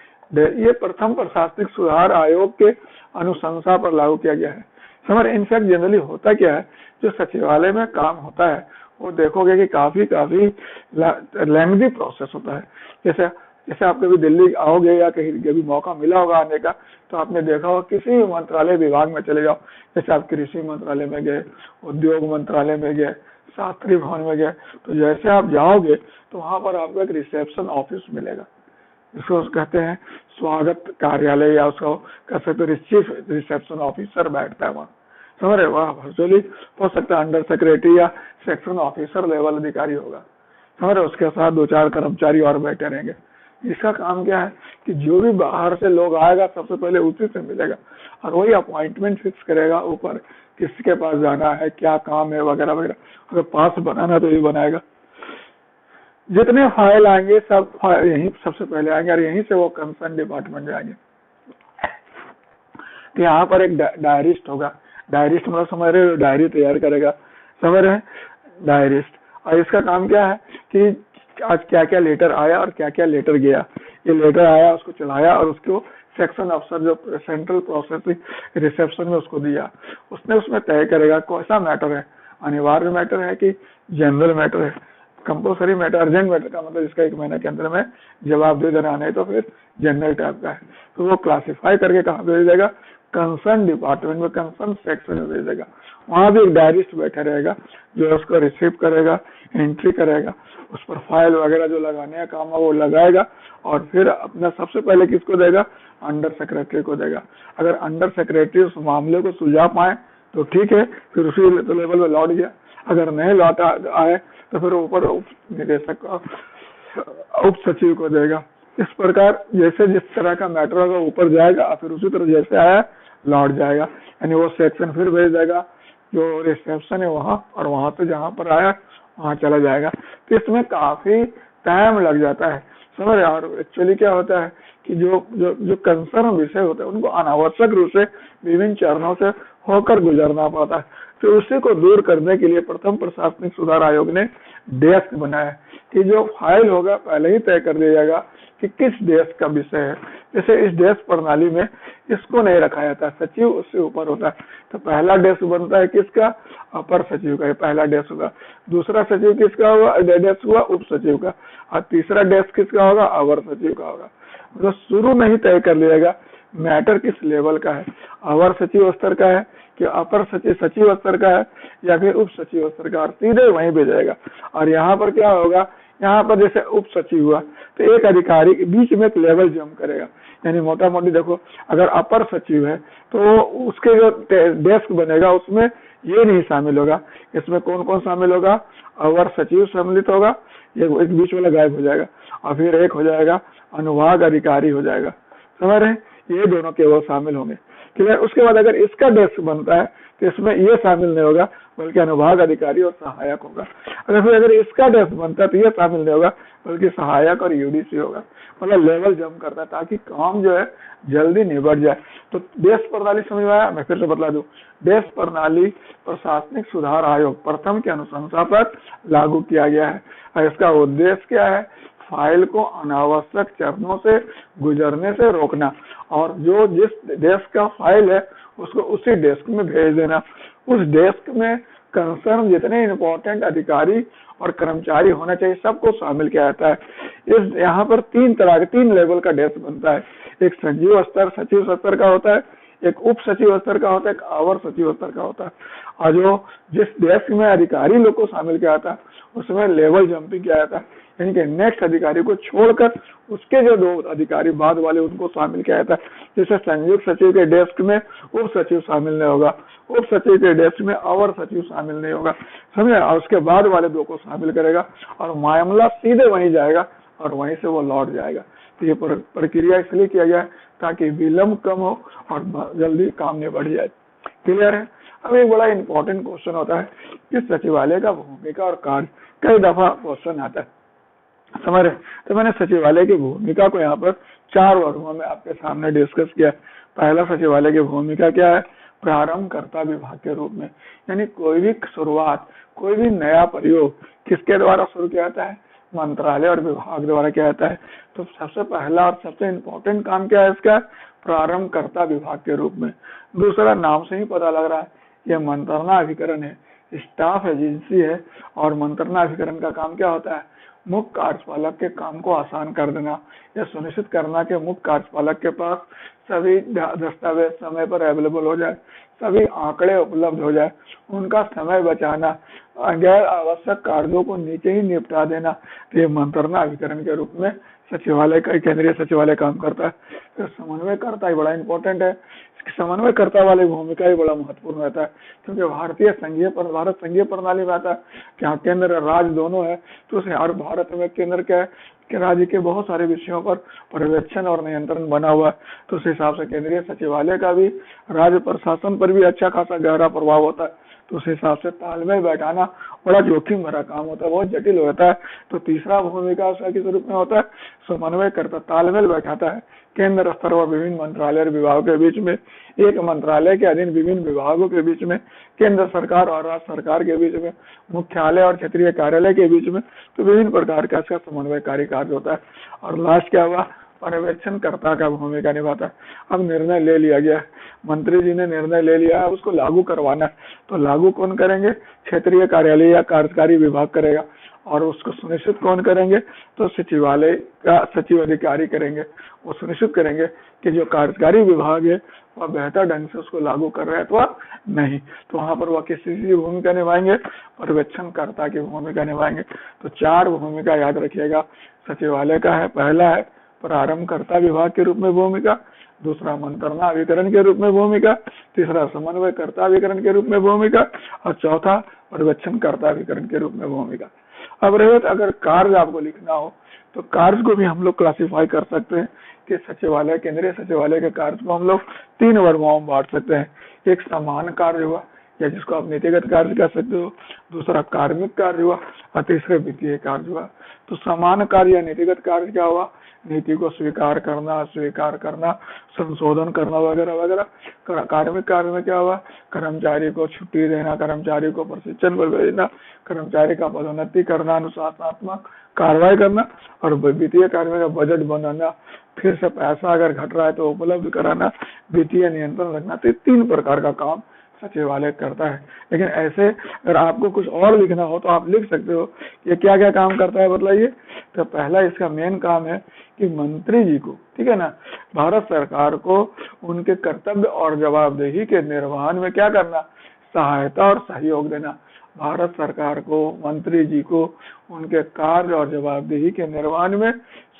ये प्रथम प्रशासनिक सुधार आयोग के अनुशंसा पर लागू किया गया है। समझ, इनफैक्ट जनरली होता क्या है, जो सचिवालय में काम होता है वो देखोगे कि काफी लेंथी प्रोसेस होता है। जैसे आप कभी दिल्ली आओगे या कहीं कभी मौका मिला होगा आने का, तो आपने देखा होगा किसी भी मंत्रालय विभाग में चले जाओ, जैसे आप कृषि मंत्रालय में गए, उद्योग मंत्रालय में गए, शास्त्री भवन में गए, तो जैसे आप जाओगे तो वहां पर आपको एक रिसेप्शन ऑफिस मिलेगा, इसको कहते हैं स्वागत कार्यालय, या उसको कह सकते हो चीफ रिसेप्शन ऑफिसर बैठता है वहाँ। समझ रहे, वह वर्चुअली हो सकता है अंडर सेक्रेटरी या सेक्शन ऑफिसर लेवल अधिकारी होगा। समझ रहे, उसके साथ 2-4 कर्मचारी और बैठे रहेंगे। इसका काम क्या है कि जो भी बाहर से लोग आएगा सबसे पहले उसी से मिलेगा, और वही अपॉइंटमेंट फिक्स करेगा ऊपर किसके पास जाना है, क्या काम है वगैरह वगैरह। अगर पास बनाना तो ये बनाएगा। जितने फाइल आएंगे सब यहीं सबसे पहले आएंगे, और यहीं से वो कंसर्न डिपार्टमेंट जाएंगे। तो यहाँ पर एक डायरिस्ट होगा। डायरिस्ट मतलब समझ रहे हो, डायरी तैयार करेगा, समझ रहे हैं, डायरिस्ट। और इसका काम क्या है कि आज क्या क्या लेटर आया और क्या क्या लेटर गया। ये लेटर आया उसको चलाया और उसको सेक्शन अफसर जो सेंट्रल प्रोसेसिंग रिसेप्शन में उसको दिया, उसने उसमें तय करेगा कौन सा मैटर है, अनिवार्य मैटर है कि जनरल मैटर है, कंपल्सरी मैटर, अर्जेंट मैटर का मतलब इसका 1 महीने के अंदर में जवाब दे देना है, तो फिर जनरल टाइप का है। तो वो क्लासिफाई करके कहाँ भेज देगा, कंसर्न डिपार्टमेंट में, कंसर्न सेक्शन में भेज देगा। वहां भी एक डायरिस्ट बैठा रहेगा जो उसको रिसीव करेगा, एंट्री करेगा, उस पर फाइल वगैरह जो लगाने का काम है वो लगाएगा, और फिर अपना सबसे पहले किसको देगा, अंडर सेक्रेटरी को देगा। अगर अंडर सेक्रेटरी उस मामले को सुलझा पाए तो ठीक है, फिर उसी लेवल में लौट गया। अगर नहीं लौटा आए तो फिर ऊपर उप निदेशक उप सचिव को देगा। इस प्रकार जैसे जिस तरह का मैटर होगा ऊपर जाएगा, फिर उसी तरह जैसे आया लौट जाएगा, यानी वो सेक्शन फिर भेज देगा जो रिसेप्शन है वहां, और वहां से जहां पर आया वहां चला जाएगा। तो इसमें काफी टाइम लग जाता है, समझ। और एक्चुअली क्या होता है कि जो कंसर्न विषय होते हैं उनको अनावश्यक रूप से विभिन्न चरणों से होकर गुजरना पड़ता है। तो उसी को दूर करने के लिए प्रथम प्रशासनिक सुधार आयोग ने डेस्क बनाया कि जो फाइल होगा पहले ही तय कर दिया जाएगा कि किस डेस्क का विषय है। जैसे इस डेस्क प्रणाली में इसको नहीं रखा जाता, सचिव उससे ऊपर होता है। तो पहला डेस्क बनता है किसका, अपर सचिव का, पहला डेस्क होगा। दूसरा सचिव किसका होगा, डेस्क हुआ उप सचिव का, और तीसरा डेस्क किसका होगा, अवर सचिव का होगा। मतलब शुरू में ही तय कर लिएगा मैटर किस लेवल का है, अवर सचिव स्तर का है कि अपर सचिव स्तर का है या फिर उप सचिव स्तर का, और सीधे वहीं भेजेगा। और यहाँ पर क्या होगा, यहाँ पर जैसे उप सचिव हुआ तो एक अधिकारी के बीच में एक लेवल जंप करेगा, यानी मोटा मोटी देखो अगर अपर सचिव है तो उसके जो डेस्क बनेगा उसमें ये नहीं शामिल होगा। इसमें कौन कौन शामिल होगा, अवर सचिव सम्मिलित होगा, ये एक बीच वाला गायब हो जाएगा, और फिर एक हो जाएगा अनुभाग अधिकारी हो जाएगा, समझ रहे हैं, ये दोनों केवल शामिल होंगे। क्लियर। उसके बाद अगर इसका डेस्क बनता है तो इसमें ये शामिल नहीं होगा बल्कि अनुभाग अधिकारी और सहायक होगा। अगर इसका डेस्क बनता है तो ये शामिल नहीं होगा बल्कि सहायक और यूडीसी होगा। मतलब लेवल जंप करता है ताकि काम जो है जल्दी निबट जाए। तो डेस्क प्रणाली समझ में आया, मैं फिर से बतला दूं, डेस्क प्रणाली प्रशासनिक सुधार आयोग प्रथम के अनुशंसा पर लागू किया गया है। और इसका उद्देश्य क्या है, फाइल को अनावश्यक चरणों से गुजरने से रोकना, और जो जिस डेस्क का फाइल है उसको उसी डेस्क में भेज देना। उस डेस्क में कंसर्न जितने इंपॉर्टेंट अधिकारी और कर्मचारी होना चाहिए सबको शामिल किया जाता है। इस यहाँ पर 3 लेवल का डेस्क बनता है। एक संजीव स्तर, सचिव स्तर का होता है, एक उप सचिव स्तर का होता है, एक अवर सचिव स्तर का होता है। और जो जिस डेस्क में अधिकारी लोग को शामिल किया जाता है उसमें लेवल जंपिंग किया जाता है, यानी कि नेक्स्ट अधिकारी को छोड़कर उसके जो 2 अधिकारी बाद वाले उनको शामिल किया जाता है। जैसे संयुक्त सचिव के डेस्क में उप सचिव शामिल नहीं होगा, उप सचिव के डेस्क में अवर सचिव शामिल नहीं होगा, समझे, और उसके बाद वाले 2 को शामिल करेगा और मामला सीधे वहीं जाएगा और वहीं से वो लौट जाएगा। तो ये प्रक्रिया इसलिए किया गया है ताकि विलंब कम हो और जल्दी काम निबट जाए। क्लियर है। अब एक बड़ा इंपॉर्टेंट क्वेश्चन होता है कि सचिवालय का भूमिका और कार्य, कई दफा क्वेश्चन आता है, समझ रहे। तो मैंने सचिवालय की भूमिका को यहाँ पर 4 वर्गों में आपके सामने डिस्कस किया। पहला, सचिवालय की भूमिका क्या है? प्रारंभकर्ता विभाग के रूप में, यानी कोई भी शुरुआत, कोई भी नया प्रयोग किसके द्वारा शुरू किया जाता है? मंत्रालय और विभाग द्वारा किया जाता है। तो सबसे पहला और सबसे इम्पोर्टेंट काम क्या है इसका? प्रारंभकर्ता विभाग के रूप में। दूसरा, नाम से ही पता लग रहा है, यह मंत्रणा अभिकरण है, स्टाफ एजेंसी है, और मंत्रणा अभिकरण का काम क्या होता है? मुख्य कार्यपालक के काम को आसान कर देना, यह सुनिश्चित करना कि मुख्य कार्यपालक के पास सभी दस्तावेज समय पर अवेलेबल हो जाए, सभी आंकड़े उपलब्ध हो जाए, उनका समय बचाना, गैर आवश्यक कार्यों को नीचे ही निपटा देना। तो ये मंत्रणा अभिकरण के रूप में सचिवालय का, केंद्रीय सचिवालय काम करता है। तो समन्वयकर्ता ही बड़ा इंपॉर्टेंट है। समन्वयकर्ता वाली भूमिका ही बड़ा महत्वपूर्ण रहता है, क्योंकि भारत संघीय प्रणाली में आता है कि हाँ, केंद्र राज्य दोनों है। तो हर भारत में केंद्र क्या है कि राज्य के बहुत सारे विषयों पर पर्यवेक्षण और नियंत्रण बना हुआ है। तो उस हिसाब से केंद्रीय सचिवालय का भी राज्य प्रशासन पर भी अच्छा खासा गहरा प्रभाव होता है। तो उस हिसाब से तालमेल बैठाना बड़ा जोखिम भरा काम होता है, बहुत जटिल होता है। तो तीसरा भूमिका उसका किस रूप में होता है? समन्वय करता, तालमेल बैठाता है केंद्र स्तर और विभिन्न मंत्रालय और विभागों के बीच में, एक मंत्रालय के अधीन विभिन्न विभागों के बीच में, केंद्र सरकार और राज्य सरकार के बीच में, मुख्यालय और क्षेत्रीय कार्यालय के बीच में। तो विभिन्न प्रकार का इसका समन्वयकारी कार्य होता है। और लास्ट क्या हुआ? पर्यवेक्षणकर्ता का भूमिका निभाता है। अब निर्णय ले लिया गया, मंत्री जी ने निर्णय ले लिया है, उसको लागू करवाना है। तो लागू कौन करेंगे? क्षेत्रीय कार्यालय या कार्यकारी विभाग करेगा। और उसको सुनिश्चित कौन करेंगे? तो सचिवालय का सचिव अधिकारी करेंगे। वो सुनिश्चित करेंगे कि जो कार्यकारी विभाग है वह बेहतर ढंग से उसको लागू कर रहे हैं अथवा नहीं। तो वहां पर वह किसी की भूमिका निभाएंगे? पर्यवेक्षणकर्ता की भूमिका निभाएंगे। तो 4 भूमिका याद रखिएगा सचिवालय का है। पहला है प्रारंभकर्ता विभाग के रूप में भूमिका, दूसरा मंत्रणा अभिकरण के रूप में भूमिका, तीसरा समन्वयकर्ता अभिकरण के रूप में भूमिका, और चौथा पर्यवेक्षणकर्ता अभिकरण के रूप में भूमिका। अब रहे अगर कार्य आपको लिखना हो तो कार्य को भी हम लोग क्लासिफाई कर सकते हैं कि सचिवालय, केंद्रीय सचिवालय के कार्य को हम लोग 3 वर्गों में बांट सकते हैं। एक सामान्य कार्य हुआ, या जिसको आप नीतिगत कार्य कह सकते हो, दूसरा कार्मिक कार्य हुआ, और तीसरे वित्तीय कार्य हुआ। तो सामान्य कार्य या नीतिगत कार्य क्या हुआ? नीति को स्वीकार करना, अस्वीकार करना, संशोधन करना वगैरह वगैरह। कार्मिक कार्य में क्या हुआ? कर्मचारी को छुट्टी देना, कर्मचारी को प्रशिक्षण पर भेजना, कर्मचारी का पदोन्नति करना, अनुशासनात्मक कार्रवाई करना। और वित्तीय कार्य में बजट बनाना, फिर से पैसा अगर घट रहा है तो उपलब्ध कराना, वित्तीय नियंत्रण रखना। तो 3 प्रकार का काम सचिवालय करता है। लेकिन ऐसे अगर आपको कुछ और लिखना हो तो आप लिख सकते हो ये क्या क्या काम करता है, बताइए। तो पहला इसका मेन काम है कि मंत्री जी को, ठीक है ना, भारत सरकार को उनके कर्तव्य और जवाबदेही के निर्वहन में क्या करना? सहायता और सहयोग देना। भारत सरकार को, मंत्री जी को उनके कार्य और जवाबदेही के निर्वहन में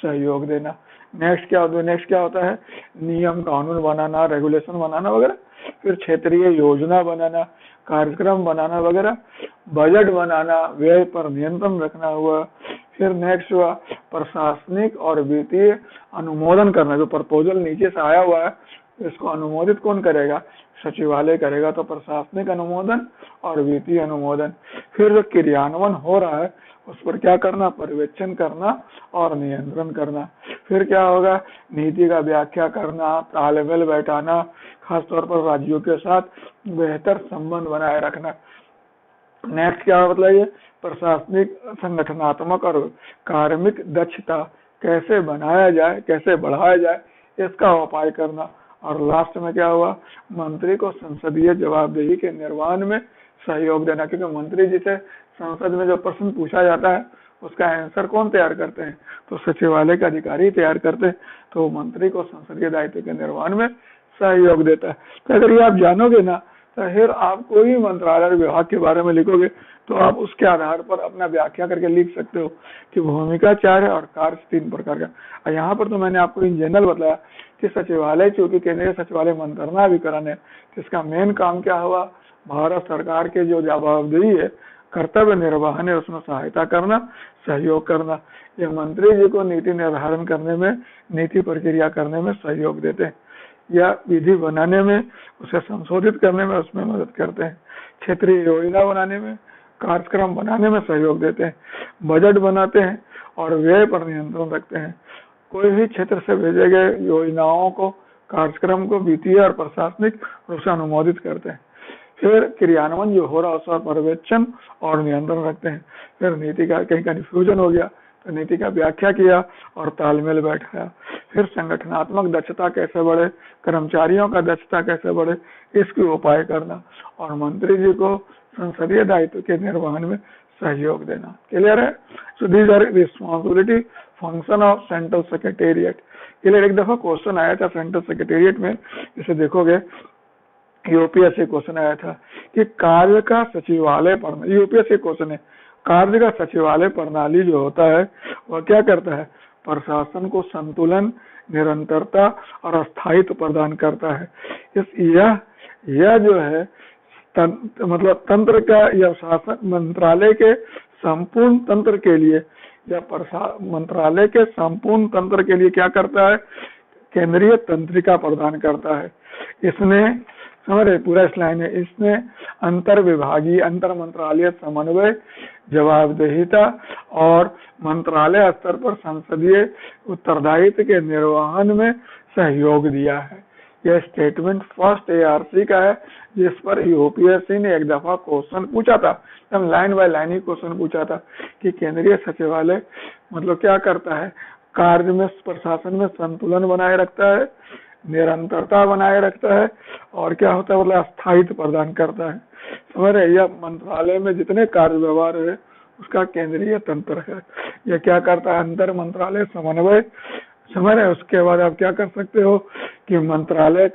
सहयोग देना। नेक्स्ट क्या होता है? नियम कानून बनाना, रेगुलेशन बनाना वगैरह। फिर क्षेत्रीय योजना बनाना, कार्यक्रम बनाना वगैरह, बजट बनाना, व्यय पर नियंत्रण रखना हुआ। फिर नेक्स्ट हुआ प्रशासनिक और वित्तीय अनुमोदन करना। जो प्रपोजल नीचे से आया हुआ है इसको अनुमोदित कौन करेगा? सचिवालय करेगा। तो प्रशासनिक अनुमोदन और वित्तीय अनुमोदन। फिर जो क्रियान्वयन हो रहा है उस पर क्या करना? पर्यवेक्षण करना और नियंत्रण करना। फिर क्या होगा? नीति का व्याख्या करना, तालमेल बैठाना, खासतौर पर राज्यों के साथ बेहतर संबंध बनाए रखना। नेक्स्ट क्या मतलब ये प्रशासनिक, संगठनात्मक और कार्मिक दक्षता कैसे बनाया जाए, कैसे बढ़ाया जाए, इसका उपाय करना। और लास्ट में क्या हुआ, मंत्री को संसदीय जवाबदेही के निर्वहन में सहयोग देना, क्योंकि मंत्री जी से संसद में जो प्रश्न पूछा जाता है उसका आंसर कौन तैयार करते हैं, तो सचिवालय के अधिकारी तैयार करते हैं, तो मंत्री को संसदीय दायित्व के निर्वहन में सहयोग देता है। तो अगर ये आप जानोगे ना, तो फिर आप कोई मंत्रालय विभाग के बारे में लिखोगे तो आप उसके आधार पर अपना व्याख्या करके लिख सकते हो कि भूमिका 4 है और कार्य 3 प्रकार का। और यहाँ पर तो मैंने आपको इन जनरल बताया कि सचिवालय, चूंकि केंद्रीय सचिवालय मंत्रणा अभिकरण है, तो इसका मेन काम क्या हुआ, भारत सरकार के जो जवाबदेही है, कर्तव्य निर्वहन है, उसमें सहायता करना, सहयोग करना। ये मंत्री जी को नीति निर्धारण करने में, नीति प्रक्रिया करने में सहयोग देते हैं, या विधि बनाने में, उसे संशोधित करने में उसमें मदद करते हैं, क्षेत्रीय योजना बनाने में, कार्यक्रम बनाने में सहयोग देते हैं, बजट बनाते हैं और व्यय पर नियंत्रण रखते हैं। कोई भी क्षेत्र से भेजे गए योजनाओं को, कार्यक्रम को वित्तीय और प्रशासनिक रूप से अनुमोदित करते हैं। फिर क्रियान्वयन जो हो रहा है उसका पर्यवेक्षण और नियंत्रण रखते हैं। फिर नीति का कहीं कंफ्यूजन हो गया तो नीति का व्याख्या किया और तालमेल बैठाया। फिर संगठनात्मक दक्षता कैसे बढ़े, कर्मचारियों का दक्षता कैसे बढ़े, इसके उपाय करना, और मंत्री जी को संसदीय दायित्व के निर्वहन में सहयोग देना। क्लियर है? So these our responsibility function of central secretariat. Clear? एक दफा क्वेश्चन आया था सेंट्रल सेक्रेटेरिएट में, इसे देखोगे यूपीएससी क्वेश्चन आया था कि कार्य का सचिवालय प्रणाली, यूपीएससी क्वेश्चन है, कार्य का सचिवालय प्रणाली जो होता है वह क्या करता है, प्रशासन को संतुलन, निरंतरता और स्थायित्व प्रदान करता है। यह जो है मतलब तंत्र का, या शासन मंत्रालय के संपूर्ण तंत्र के लिए, या मंत्रालय के संपूर्ण तंत्र के लिए क्या करता है, केंद्रीय तंत्रिका प्रदान करता है। इसमें समझ रहे, पूरा इस लाइन है, इसमें अंतर विभागीय, अंतर मंत्रालय समन्वय, जवाबदेहिता और मंत्रालय स्तर पर संसदीय उत्तरदायित्व के निर्वहन में सहयोग दिया है। यह स्टेटमेंट फर्स्ट ARC का है, जिस पर यूपीएससी ने एक दफा क्वेश्चन पूछा था, एकदम line by line he question पूछा था कि केंद्रीय सचिवालय मतलब क्या करता है, कार्य में, प्रशासन में संतुलन बनाए रखता है, निरंतरता बनाए रखता है, और क्या होता है मतलब स्थायित्व प्रदान करता है। समझ रहे, यह मंत्रालय में जितने कार्य व्यवहार है उसका केंद्रीय तंत्र है। यह क्या करता है, अंतर मंत्रालय समन्वय। समझ रहे, उसके बाद आप क्या कर सकते हो कि मंत्रालय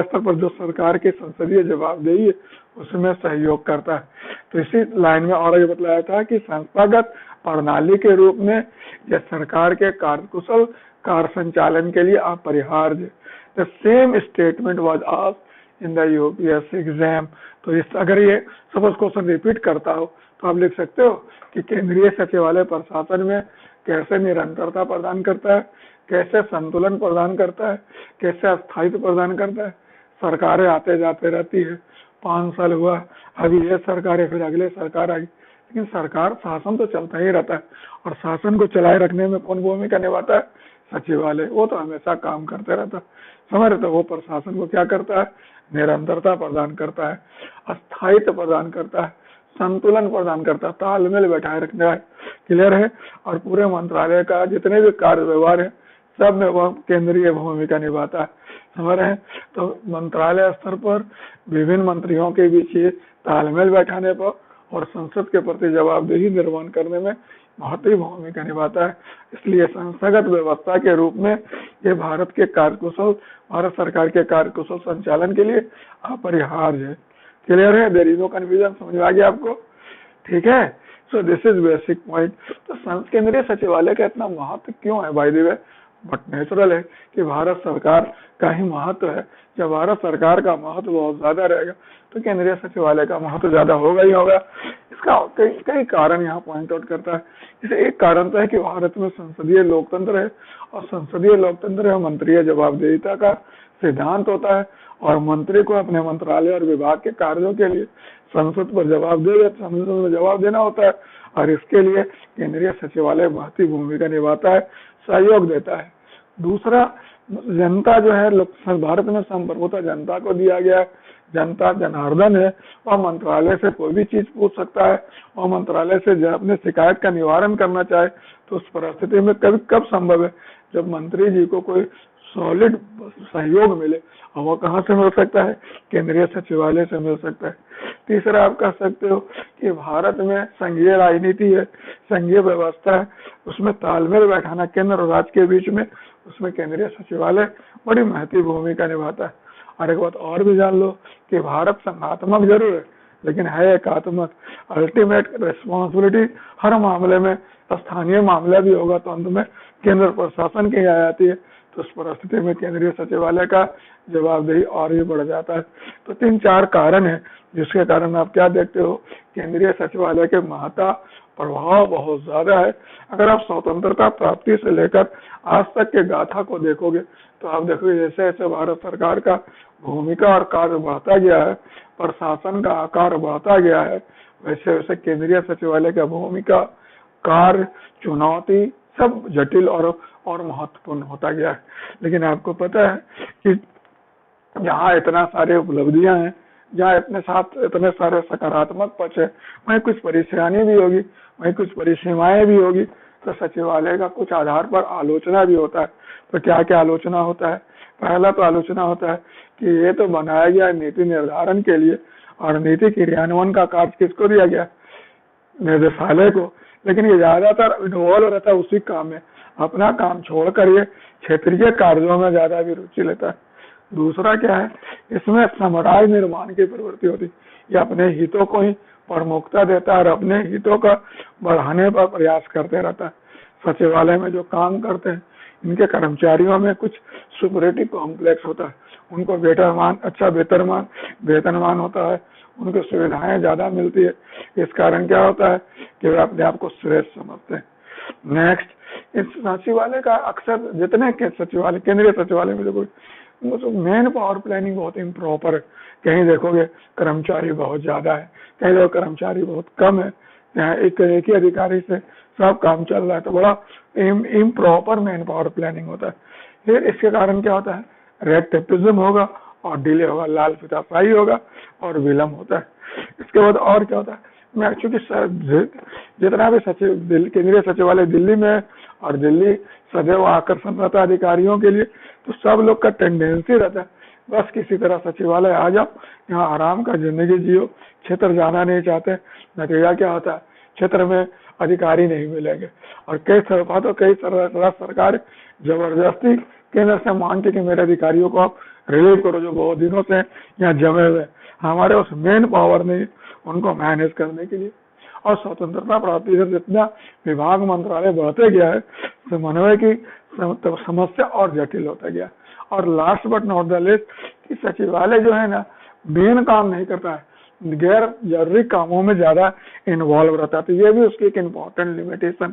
स्तर पर जो सरकार की संसदीय जवाबदेही है उसमें सहयोग करता है। तो इसी लाइन में और ये बताया था कि संस्थागत प्रणाली के रूप में यह सरकार के कार्यकुशल कार्य संचालन के लिए अपरिहार्य। The same statement was asked in the UPSC exam. तो इस अगर ये सपोज क्वेश्चन रिपीट करता हो तो आप लिख सकते हो कि केंद्रीय सचिवालय प्रशासन में कैसे निरंतरता प्रदान करता है, कैसे संतुलन प्रदान करता है, कैसे स्थायित्व प्रदान करता है। सरकारें आते जाते रहती है, 5 साल हुआ, अभी ये सरकार है, फिर अगले सरकार आई, लेकिन सरकार शासन तो चलता ही रहता है। और शासन को चलाए रखने में कौन भूमिका निभाता है, सचिवालय। वो तो हमेशा काम करते रहता है। समझ रहे, तो वो प्रशासन को क्या करता है, निरंतरता प्रदान करता है, स्थायित्व प्रदान करता है, संतुलन प्रदान करता है, तालमेल बैठाए रखने का। क्लियर है? और पूरे मंत्रालय का जितने भी कार्य व्यवहार है सब में वह केंद्रीय भूमिका निभाता है। समझ रहे हैं? तो मंत्रालय स्तर पर विभिन्न मंत्रियों के बीच तालमेल बैठाने पर और संसद के प्रति जवाबदेही निर्वहन करने में महत्वपूर्ण भूमिका निभाता है। इसलिए संस्थागत व्यवस्था के रूप में ये भारत सरकार के कार्यकुशल संचालन के लिए अपरिहार्य है। क्लियर है? There is no confusion. समझ में आ गया आपको? ठीक है। So this is basic point. तो केंद्रीय सचिवालय का इतना महत्व क्यों है? By the way, but natural है कि भारत सरकार का ही महत्व है। जब भारत सरकार का महत्व बहुत ज्यादा रहेगा तो केंद्रीय सचिवालय का महत्व ज्यादा होगा ही होगा। इसका कई कारण यहाँ पॉइंट आउट करता है। इसे एक कारण तो है कि भारत में संसदीय लोकतंत्र है, और संसदीय लोकतंत्र में मंत्रीय जवाबदेहिता का सिद्धांत होता है, और मंत्री को अपने मंत्रालय और विभाग के कार्यों के लिए संसद में जवाब देना होता है, और इसके लिए केंद्रीय सचिवालय महत्वपूर्ण भूमिका निभाता है, सहयोग देता है। दूसरा, जनता जो है भारत में संप्रभुता जनता को दिया गया है। जनता जनार्दन है, वह मंत्रालय से कोई भी चीज पूछ सकता है, वह मंत्रालय से जब अपने शिकायत का निवारण करना चाहे तो उस परिस्थिति में कभी कब संभव है, जब मंत्री जी को कोई सॉलिड सहयोग मिले, और वो कहाँ से मिल सकता है, केंद्रीय सचिवालय से मिल सकता है। तीसरा आप कह सकते हो कि भारत में संघीय राजनीति है, संघीय व्यवस्था है, उसमें तालमेल बैठाना केंद्र और राज्य के बीच में, उसमें केंद्रीय सचिवालय बड़ी महत्वपूर्ण भूमिका निभाता है। और एक बात और भी जान लो कि भारत संघात्मक जरूर है लेकिन है एकात्मक। अल्टीमेट रिस्पॉन्सिबिलिटी हर मामले में, स्थानीय मामला भी होगा तो अंत में केंद्र प्रशासन की आ जाती है, तो उस परिस्थिति में केंद्रीय सचिवालय का जवाबदेही और भी बढ़ जाता है। तो 3-4 कारण है जिसके कारण आप क्या देखते हो, केंद्रीय सचिवालय के महत्ता प्रभाव बहुत ज्यादा है। अगर आप स्वतंत्रता प्राप्ति से लेकर आज तक के गाथा को देखोगे तो आप देखोगे जैसे जैसे भारत सरकार का भूमिका और कार्य बढ़ता गया है, प्रशासन का आकार बढ़ता गया है, वैसे वैसे केंद्रीय सचिवालय का भूमिका, कार्य, चुनौती सब जटिल और महत्वपूर्ण होता गया है। लेकिन आपको पता है कि जहाँ इतना सारे उपलब्धियां हैं, जहाँ इतने सारे सकारात्मक पक्ष है, वहीं कुछ परेशानी भी होगी, वहीं कुछ परिसीमाएं भी होगी, तो सचिवालय का कुछ आधार पर आलोचना भी होता है। तो क्या क्या आलोचना होता है? पहला तो आलोचना होता है कि ये तो बनाया गया नीति निर्धारण के लिए और नीति क्रियान्वयन का कार्य किसको दिया गया, निदेशालय को, लेकिन ये ज्यादातर इन्वॉल्व रहता है उसी काम में, अपना काम छोड़कर ये क्षेत्रीय कार्यों में ज्यादा भी रुचि लेता है। दूसरा क्या है, इसमें साम्राज्य निर्माण की प्रवृत्ति होती है, ये अपने हितों को ही प्रमुखता देता है और अपने हितों का बढ़ाने पर प्रयास करते रहता है। सचिवालय में जो काम करते हैं इनके कर्मचारियों में कुछ सुपरिटी कॉम्प्लेक्स होता है, उनको अच्छा वेतनमान होता है, उनको सुविधाएं ज्यादा मिलती है, इस कारण क्या होता है कि वे अपने आप को श्रेष्ठ समझते हैं। नेक्स्ट, इस सचिवालय का अक्सर जितने सचिवालय केंद्रीय सचिवालय में देखो मेन पावर प्लानिंग बहुत इम्प्रॉपर है। कहीं देखोगे कर्मचारी बहुत ज्यादा है, कहीं देखो कर्मचारी बहुत कम है, यहाँ एक ही अधिकारी से सब काम चल रहा है, तो बड़ा इम्प्रॉपर मैन पावर प्लानिंग होता है। फिर इसके कारण क्या होता है, रेड टेपिज्म होगा और डिले होगा, लाल फीताशाही होगा और विलम्ब होता है। इसके बाद और क्या होता है, मैं चूंकि जितना भी केंद्रीय सचिवालय दिल्ली में और दिल्ली सदैव आकर्षण रहता है अधिकारियों के लिए, तो सब लोग का टेंडेंसी रहता है बस किसी तरह सचिवालय आ जाओ, यहाँ आराम का जिंदगी जियो, क्षेत्र जाना नहीं चाहते। नतीजा क्या होता है, क्षेत्र में अधिकारी नहीं मिलेंगे और कई सरकार जबरदस्ती केंद्र से मांगते कि मेरे अधिकारियों को आप रिलीव करो जो बहुत दिनों से यहाँ जमे हुए, हमारे उस मेन पावर नहीं उनको मैनेज करने के लिए। और स्वतंत्रता प्राप्ति से जितना विभाग मंत्रालय बढ़ते गया है, समन्वय की समस्या और जटिल होता गया। और last but not the least कि सचिवालय जो है ना मेन काम नहीं करता है, गैर जरूरी कामों में ज्यादा इन्वॉल्व रहता है, तो ये भी उसकी एक इम्पोर्टेंट लिमिटेशन।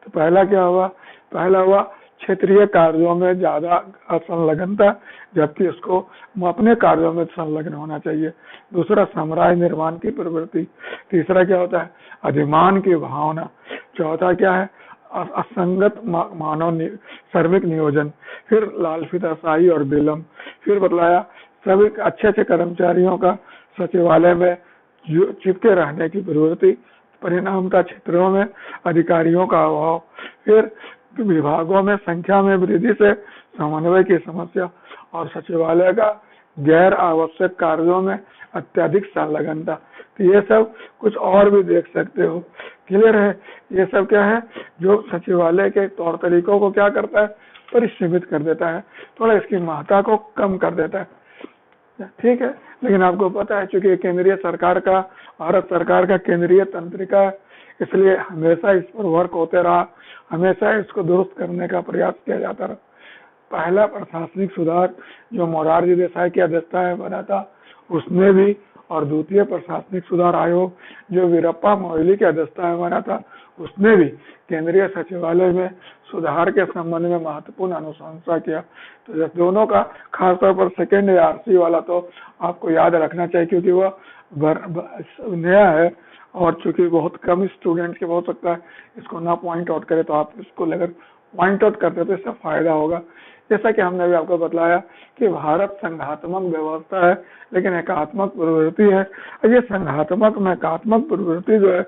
तो पहला क्या हुआ, पहला हुआ क्षेत्रीय कार्यों में ज्यादा संलग्नता, जबकि उसको अपने कार्यों में संलग्न होना चाहिए। दूसरा साम्राज्य निर्माण की प्रवृत्ति। तीसरा क्या होता है, अधिमान की भावना। चौथा क्या है, असंगत मानव श्रमिक नियोजन। फिर लाल फीताशाही और विलम्ब। फिर बतलाया सभी अच्छे कर्मचारियों का सचिवालय में चिपके रहने की प्रवृत्ति, परिणामता क्षेत्रों में अधिकारियों का अभाव। फिर विभागों में संख्या में वृद्धि से समन्वय की समस्या और सचिवालय का गैर आवश्यक कार्यों में अत्यधिक संलग्नता। तो ये सब कुछ और भी देख सकते हो। क्लियर है, ये सब क्या है जो सचिवालय के तौर तरीकों को क्या करता है, परिसीमित कर देता है, थोड़ा इसकी महत्ता को कम कर देता है। ठीक है, लेकिन आपको पता है चूंकि केंद्रीय सरकार का, भारत सरकार का केंद्रीय तंत्रिका, इसलिए हमेशा इस पर वर्क होते रहा, हमेशा इसको दुरुस्त करने का प्रयास किया जाता रहा। पहला प्रशासनिक सुधार जो मोरारजी देसाई की अध्यक्षता में बना था उसने भी, और द्वितीय प्रशासनिक सुधार आयोग जो वीरप्पा मोइली की अध्यक्षता में बना था उसने भी केंद्रीय सचिवालय में सुधार के संबंध में महत्वपूर्ण अनुशंसा किया। तो दोनों का खासतौर पर सेकेंड ARC वाला तो आपको याद रखना चाहिए क्योंकि वह नया है और चूंकि बहुत कम स्टूडेंट के हो सकता है इसको ना पॉइंट आउट करे, तो आप इसको लेकर पॉइंट आउट करते तो इससे फायदा होगा। जैसा कि हमने भी आपको बतलाया कि भारत संघात्मक व्यवस्था है लेकिन एकात्मक प्रवृत्ति है। और ये संघात्मक में एकात्मक प्रवृत्ति जो है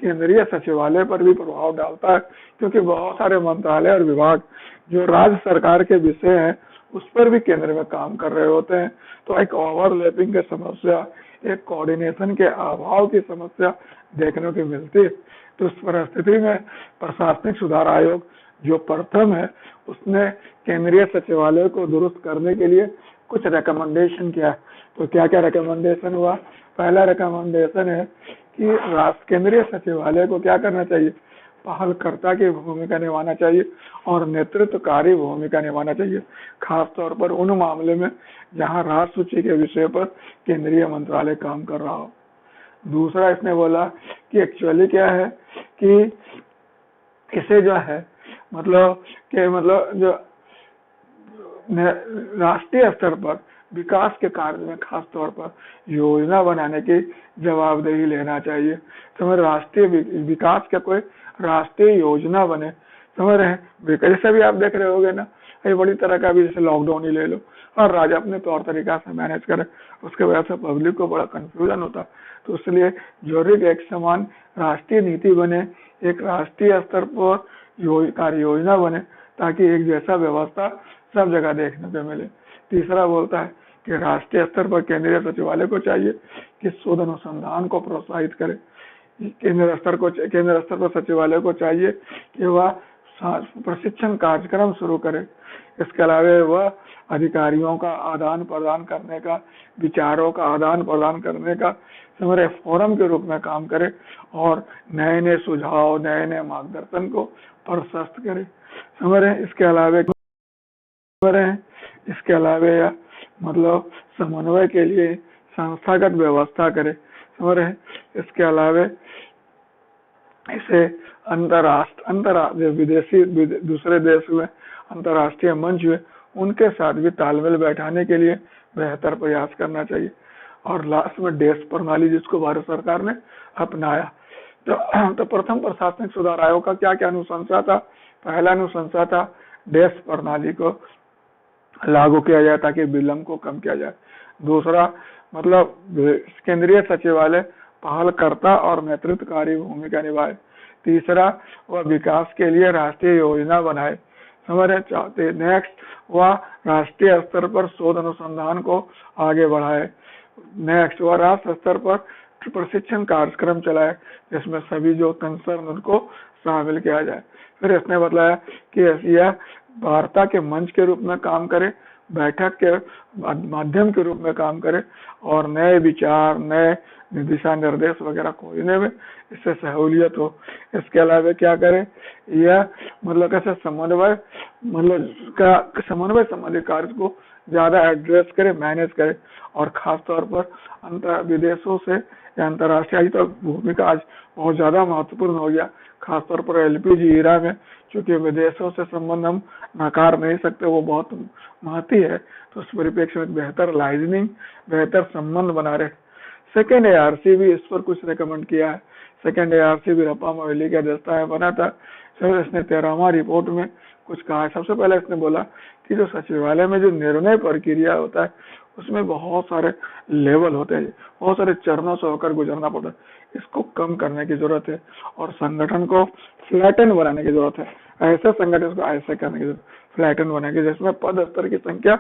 केंद्रीय सचिवालय पर भी प्रभाव डालता है, क्योंकि बहुत सारे मंत्रालय और विभाग जो राज्य सरकार के विषय हैं उस पर भी केंद्र में काम कर रहे होते हैं। तो एक ओवरलैपिंग की समस्या, एक कोऑर्डिनेशन के अभाव की समस्या देखने को मिलती है। तो इस परिस्थिति में प्रशासनिक सुधार आयोग जो प्रथम है उसने केंद्रीय सचिवालय को दुरुस्त करने के लिए कुछ रिकमेंडेशन किया। तो क्या क्या रिकमेंडेशन हुआ? पहला रिकमेंडेशन है कि केंद्रीय सचिवालय को क्या करना चाहिए? पहलकर्ता की भूमिका निभाना चाहिए और नेतृत्वकारी भूमिका निभाना चाहिए, खासतौर पर उन मामले में जहां राष्ट्र सूची के विषय पर केंद्रीय मंत्रालय काम कर रहा हो। दूसरा इसने बोला कि एक्चुअली क्या है कि इसे जो है मतलब जो राष्ट्रीय स्तर पर विकास के कार्य में खास तौर पर योजना बनाने की जवाबदेही लेना चाहिए। समझ, राष्ट्रीय विकास का कोई राष्ट्रीय योजना बने, समझ रहे हैं। जैसे भी आप देख रहे होगे ना, ये बड़ी तरह का भी, जैसे लॉकडाउन ही ले लो, और राजा अपने तौर तरीका से मैनेज करे, उसके वजह से पब्लिक को बड़ा कंफ्यूजन होता। तो इसलिए जरूरी है एक समान राष्ट्रीय नीति बने, एक राष्ट्रीय स्तर पर कार्य योजना बने, ताकि एक जैसा व्यवस्था सब जगह देखने को मिले। तीसरा बोलता है कि राष्ट्रीय स्तर पर केंद्रीय सचिवालय को चाहिए कि शोध अनुसंधान को प्रोत्साहित करे। केंद्र स्तर पर सचिवालय को चाहिए कि वह प्रशिक्षण कार्यक्रम शुरू करे। इसके अलावा वह अधिकारियों का आदान प्रदान करने का, विचारों का आदान प्रदान करने का समग्र फोरम के रूप में काम करे और नए नए सुझाव, नए नए मार्गदर्शन को प्रशस्त करे। समझ रहे हैं। इसके अलावा मतलब समन्वय के लिए संस्थागत व्यवस्था करे। समझ रहे हैं। इसके अलावा इसे अंतर्राष्ट्रीय विदेशी दूसरे देश हुए, अंतर्राष्ट्रीय मंच हुए, उनके साथ भी तालमेल बैठाने के लिए बेहतर प्रयास करना चाहिए। और लास्ट में डेस्क प्रणाली, जिसको भारत सरकार ने अपनाया। तो प्रथम प्रशासनिक सुधार आयोग का क्या क्या अनुशंसा था? पहला अनुशंसा था डेस्क प्रणाली को लागू किया जाए ताकि विलंब को कम किया जाए। दूसरा मतलब केंद्रीय सचिवालय पहलकर्ता और नेतृत्वकारी भूमिका निभाए। तीसरा वह विकास के लिए राष्ट्रीय योजना बनाए। समझ रहे। चाहते नेक्स्ट वह राष्ट्रीय स्तर पर शोध अनुसंधान को आगे बढ़ाए। नेक्स्ट वह राष्ट्र स्तर पर प्रशिक्षण कार्यक्रम चलाए जिसमें सभी जो कंसर्न उनको शामिल किया जाए। फिर इसने बताया कि यह वार्ता के मंच के रूप में काम करे, बैठक के माध्यम के रूप में काम करे और नए विचार, नए दिशा निर्देश वगैरह खोजने में इससे सहूलियत हो। इसके अलावा क्या करे? यह मतलब कैसे समन्वय संबंधी कार्य को ज्यादा एड्रेस करे, मैनेज करे और खास तौर पर विदेशों से या अंतर्राष्ट्रीय तो भूमिका आज बहुत ज्यादा महत्वपूर्ण हो गया, खासतौर पर एलपीजी एरा में, क्योंकि विदेशों से संबंध हम नकार नहीं सकते, वो बहुत महत्व है। तो उस परिप्रेक्ष्य में बेहतर लाइजनिंग, बेहतर संबंध बना रहे। सेकेंड एआरसी भी इस पर कुछ रिकमेंड किया है। सेकेंड एआरसी भी रपा मोइली का दस्ता है बना था। इसने 13वां रिपोर्ट में कुछ कहा है। सबसे पहले इसने बोला कि जो सचिवालय में जो निर्णय प्रक्रिया होता है उसमें बहुत सारे लेवल होते हैं, बहुत सारे चरणों से होकर गुजरना पड़ता है। इसको कम करने की जरूरत है और संगठन को फ्लैटन बनाने की जरूरत है। ऐसे संगठन को ऐसे करने की जरूरत, फ्लैटन बनाने की, जिसमें पद स्तर की संख्या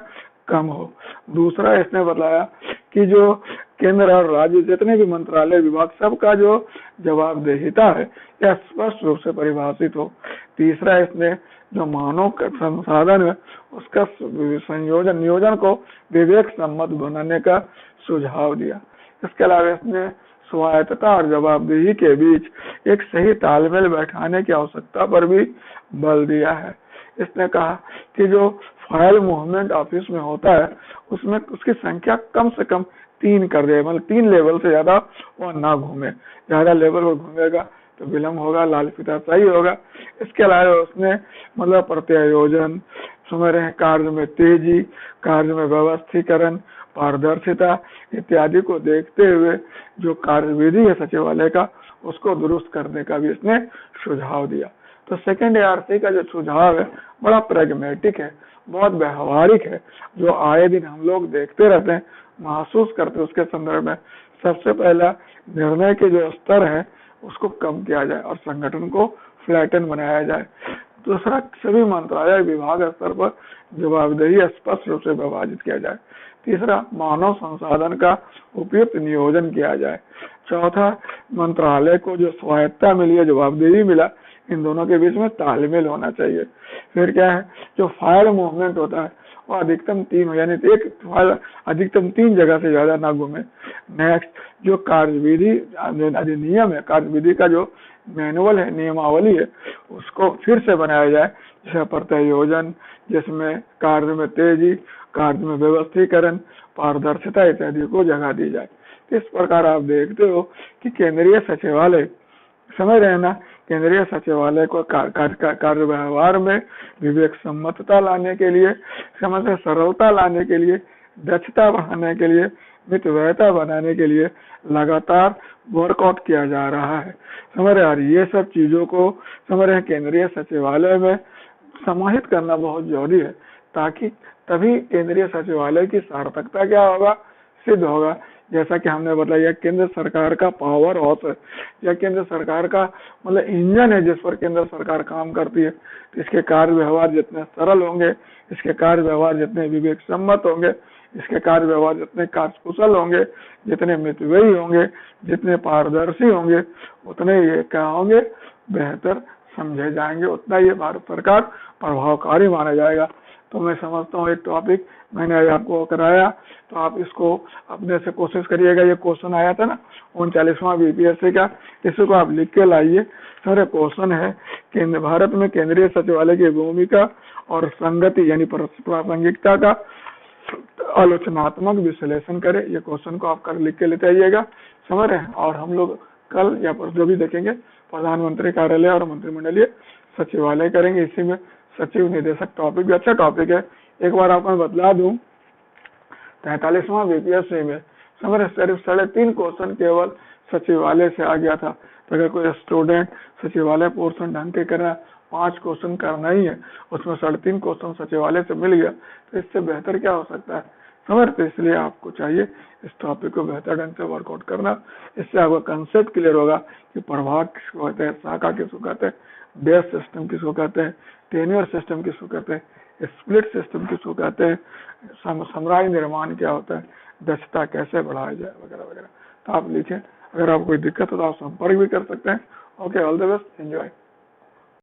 कम हो। दूसरा इसने बताया कि जो केंद्र और राज्य जितने भी मंत्रालय, विभाग, सबका जो जवाबदेहिता है यह स्पष्ट रूप से परिभाषित हो। तीसरा इसने जो मानव संसाधन है उसका नियोजन को विवेक सम्मत बनाने का सुझाव दिया। इसके अलावा इसने स्वायत्तता और जवाबदेही के बीच एक सही तालमेल बैठाने की आवश्यकता पर भी बल दिया है। इसने कहा कि जो फाइल मूवमेंट ऑफिस में होता है उसमें उसकी संख्या कम से कम 3 कर दे, मतलब 3 लेवल से ज्यादा वह ना घूमे। ज्यादा लेवल पर घूमेगा तो विलम्ब होगा, लाल फीता सही होगा। इसके अलावा उसने मतलब प्रत्यायोजन, समझ रहे हैं, कार्य में तेजी, कार्य में व्यवस्थीकरण, पारदर्शिता इत्यादि को देखते हुए जो कार्यविधि है सचिवालय का उसको दुरुस्त करने का भी इसने सुझाव दिया। तो सेकेंड एआरसी का जो सुझाव है बड़ा प्रैग्मेटिक है, बहुत व्यवहारिक है, जो आए दिन हम लोग देखते रहते हैं, महसूस करते हैं। उसके संदर्भ में सबसे पहला निर्णय के जो स्तर है उसको कम किया जाए और संगठन को फ्लैटन बनाया जाए। दूसरा, सभी मंत्रालय विभाग स्तर पर जवाबदेही स्पष्ट रूप से विभाजित किया जाए। तीसरा, मानव संसाधन का उपयुक्त नियोजन किया जाए। चौथा, मंत्रालय को जो स्वायत्ता मिली है, जवाबदेही मिला, इन दोनों के बीच में तालमेल होना चाहिए। फिर क्या है, जो फाइल मूवमेंट होता है वो अधिकतम 3 हो, यानी एक फाइल अधिकतम 3 जगह से ज्यादा ना घूमे। नेक्स्ट, जो कार्यविधि अधिनियम है, कार्यविधि का जो मैनुअल है, नियमावली है, उसको फिर से बनाया जाए, जैसे प्रत्यायोजन, जिसमें कार्य में तेजी, कार्य में व्यवस्थीकरण, पारदर्शिता इत्यादि को जगह दी जाए। इस प्रकार आप देखते हो कि केंद्रीय सचिवालय, समझ रहे हैं ना, केंद्रीय सचिवालय को कार्य व्यवहार में विवेक सम्मतता लाने के लिए, समझ सरलता लाने के लिए, दक्षता बढ़ाने के लिए, मितव्ययता बनाने के लिए लगातार वर्कआउट किया जा रहा है। समझ रहे, और ये सब चीजों को समझ रहे केंद्रीय सचिवालय में समाहित करना बहुत जरूरी है, ताकि तभी केंद्रीय सचिवालय की सार्थकता क्या होगा, सिद्ध होगा। जैसा कि हमने बताया, केंद्र सरकार का पावर हाउस है, या केंद्र सरकार का मतलब इंजन है जिस पर केंद्र सरकार काम करती है। तो इसके कार्य व्यवहार जितने सरल होंगे, इसके कार्य व्यवहार जितने विवेक सम्मत होंगे, इसके कार्य व्यवहार जितने कार्यकुशल होंगे, जितने मितव्ययी होंगे, जितने पारदर्शी होंगे, उतने ये क्या होंगे, बेहतर समझे जाएंगे, उतना ये भारत सरकार प्रभावकारी माना जाएगा। तो मैं समझता हूँ एक टॉपिक मैंने आज आपको कराया, तो आप इसको अपने से कोशिश करिएगा। ये क्वेश्चन आया था ना 39वां बीपीएससी का, इसको आप लिख के लाइए। सर क्वेश्चन है, केंद्र भारत में केंद्रीय सचिवालय की भूमिका और संगति यानी प्रासंगिकता का आलोचनात्मक विश्लेषण करें। ये क्वेश्चन को आप कर लिख के लेते आइएगा, समझ रहे हैं। और हम लोग कल या परसों भी देखेंगे प्रधानमंत्री कार्यालय और मंत्रिमंडलीय सचिवालय करेंगे। इसी में सचिव निदेशक टॉपिक भी अच्छा टॉपिक है। एक बार आपको बतला दूं, 43वां बीपीएससी में समझ रहे सिर्फ 3.5 क्वेश्चन केवल सचिवालय से आ गया था। तो अगर कोई स्टूडेंट सचिवालय पोर्शन ढंग के करना, 5 क्वेश्चन करना ही है, उसमें 3.5 क्वेश्चन सचिवालय से मिल गया, तो इससे बेहतर क्या हो सकता है, समझ। तो इसलिए आपको चाहिए इस टॉपिक को बेहतर ढंग से वर्कआउट करना। इससे आपका कंसेप्ट क्लियर होगा कि प्रभाग किसको कहते हैं, शाखा किसको कहते हैं, बेस सिस्टम किसको कहते हैं, टेन्योर सिस्टम किसको कहते हैं, स्प्लिट सिस्टम किसको कहते हैं, साम्राज्य निर्माण क्या होता है, दक्षता कैसे बढ़ाया जाए, वगैरह वगैरह। तो आप लिखें, अगर आपको कोई दिक्कत हो तो आप संपर्क भी कर सकते हैं। Okay, all the best, enjoy.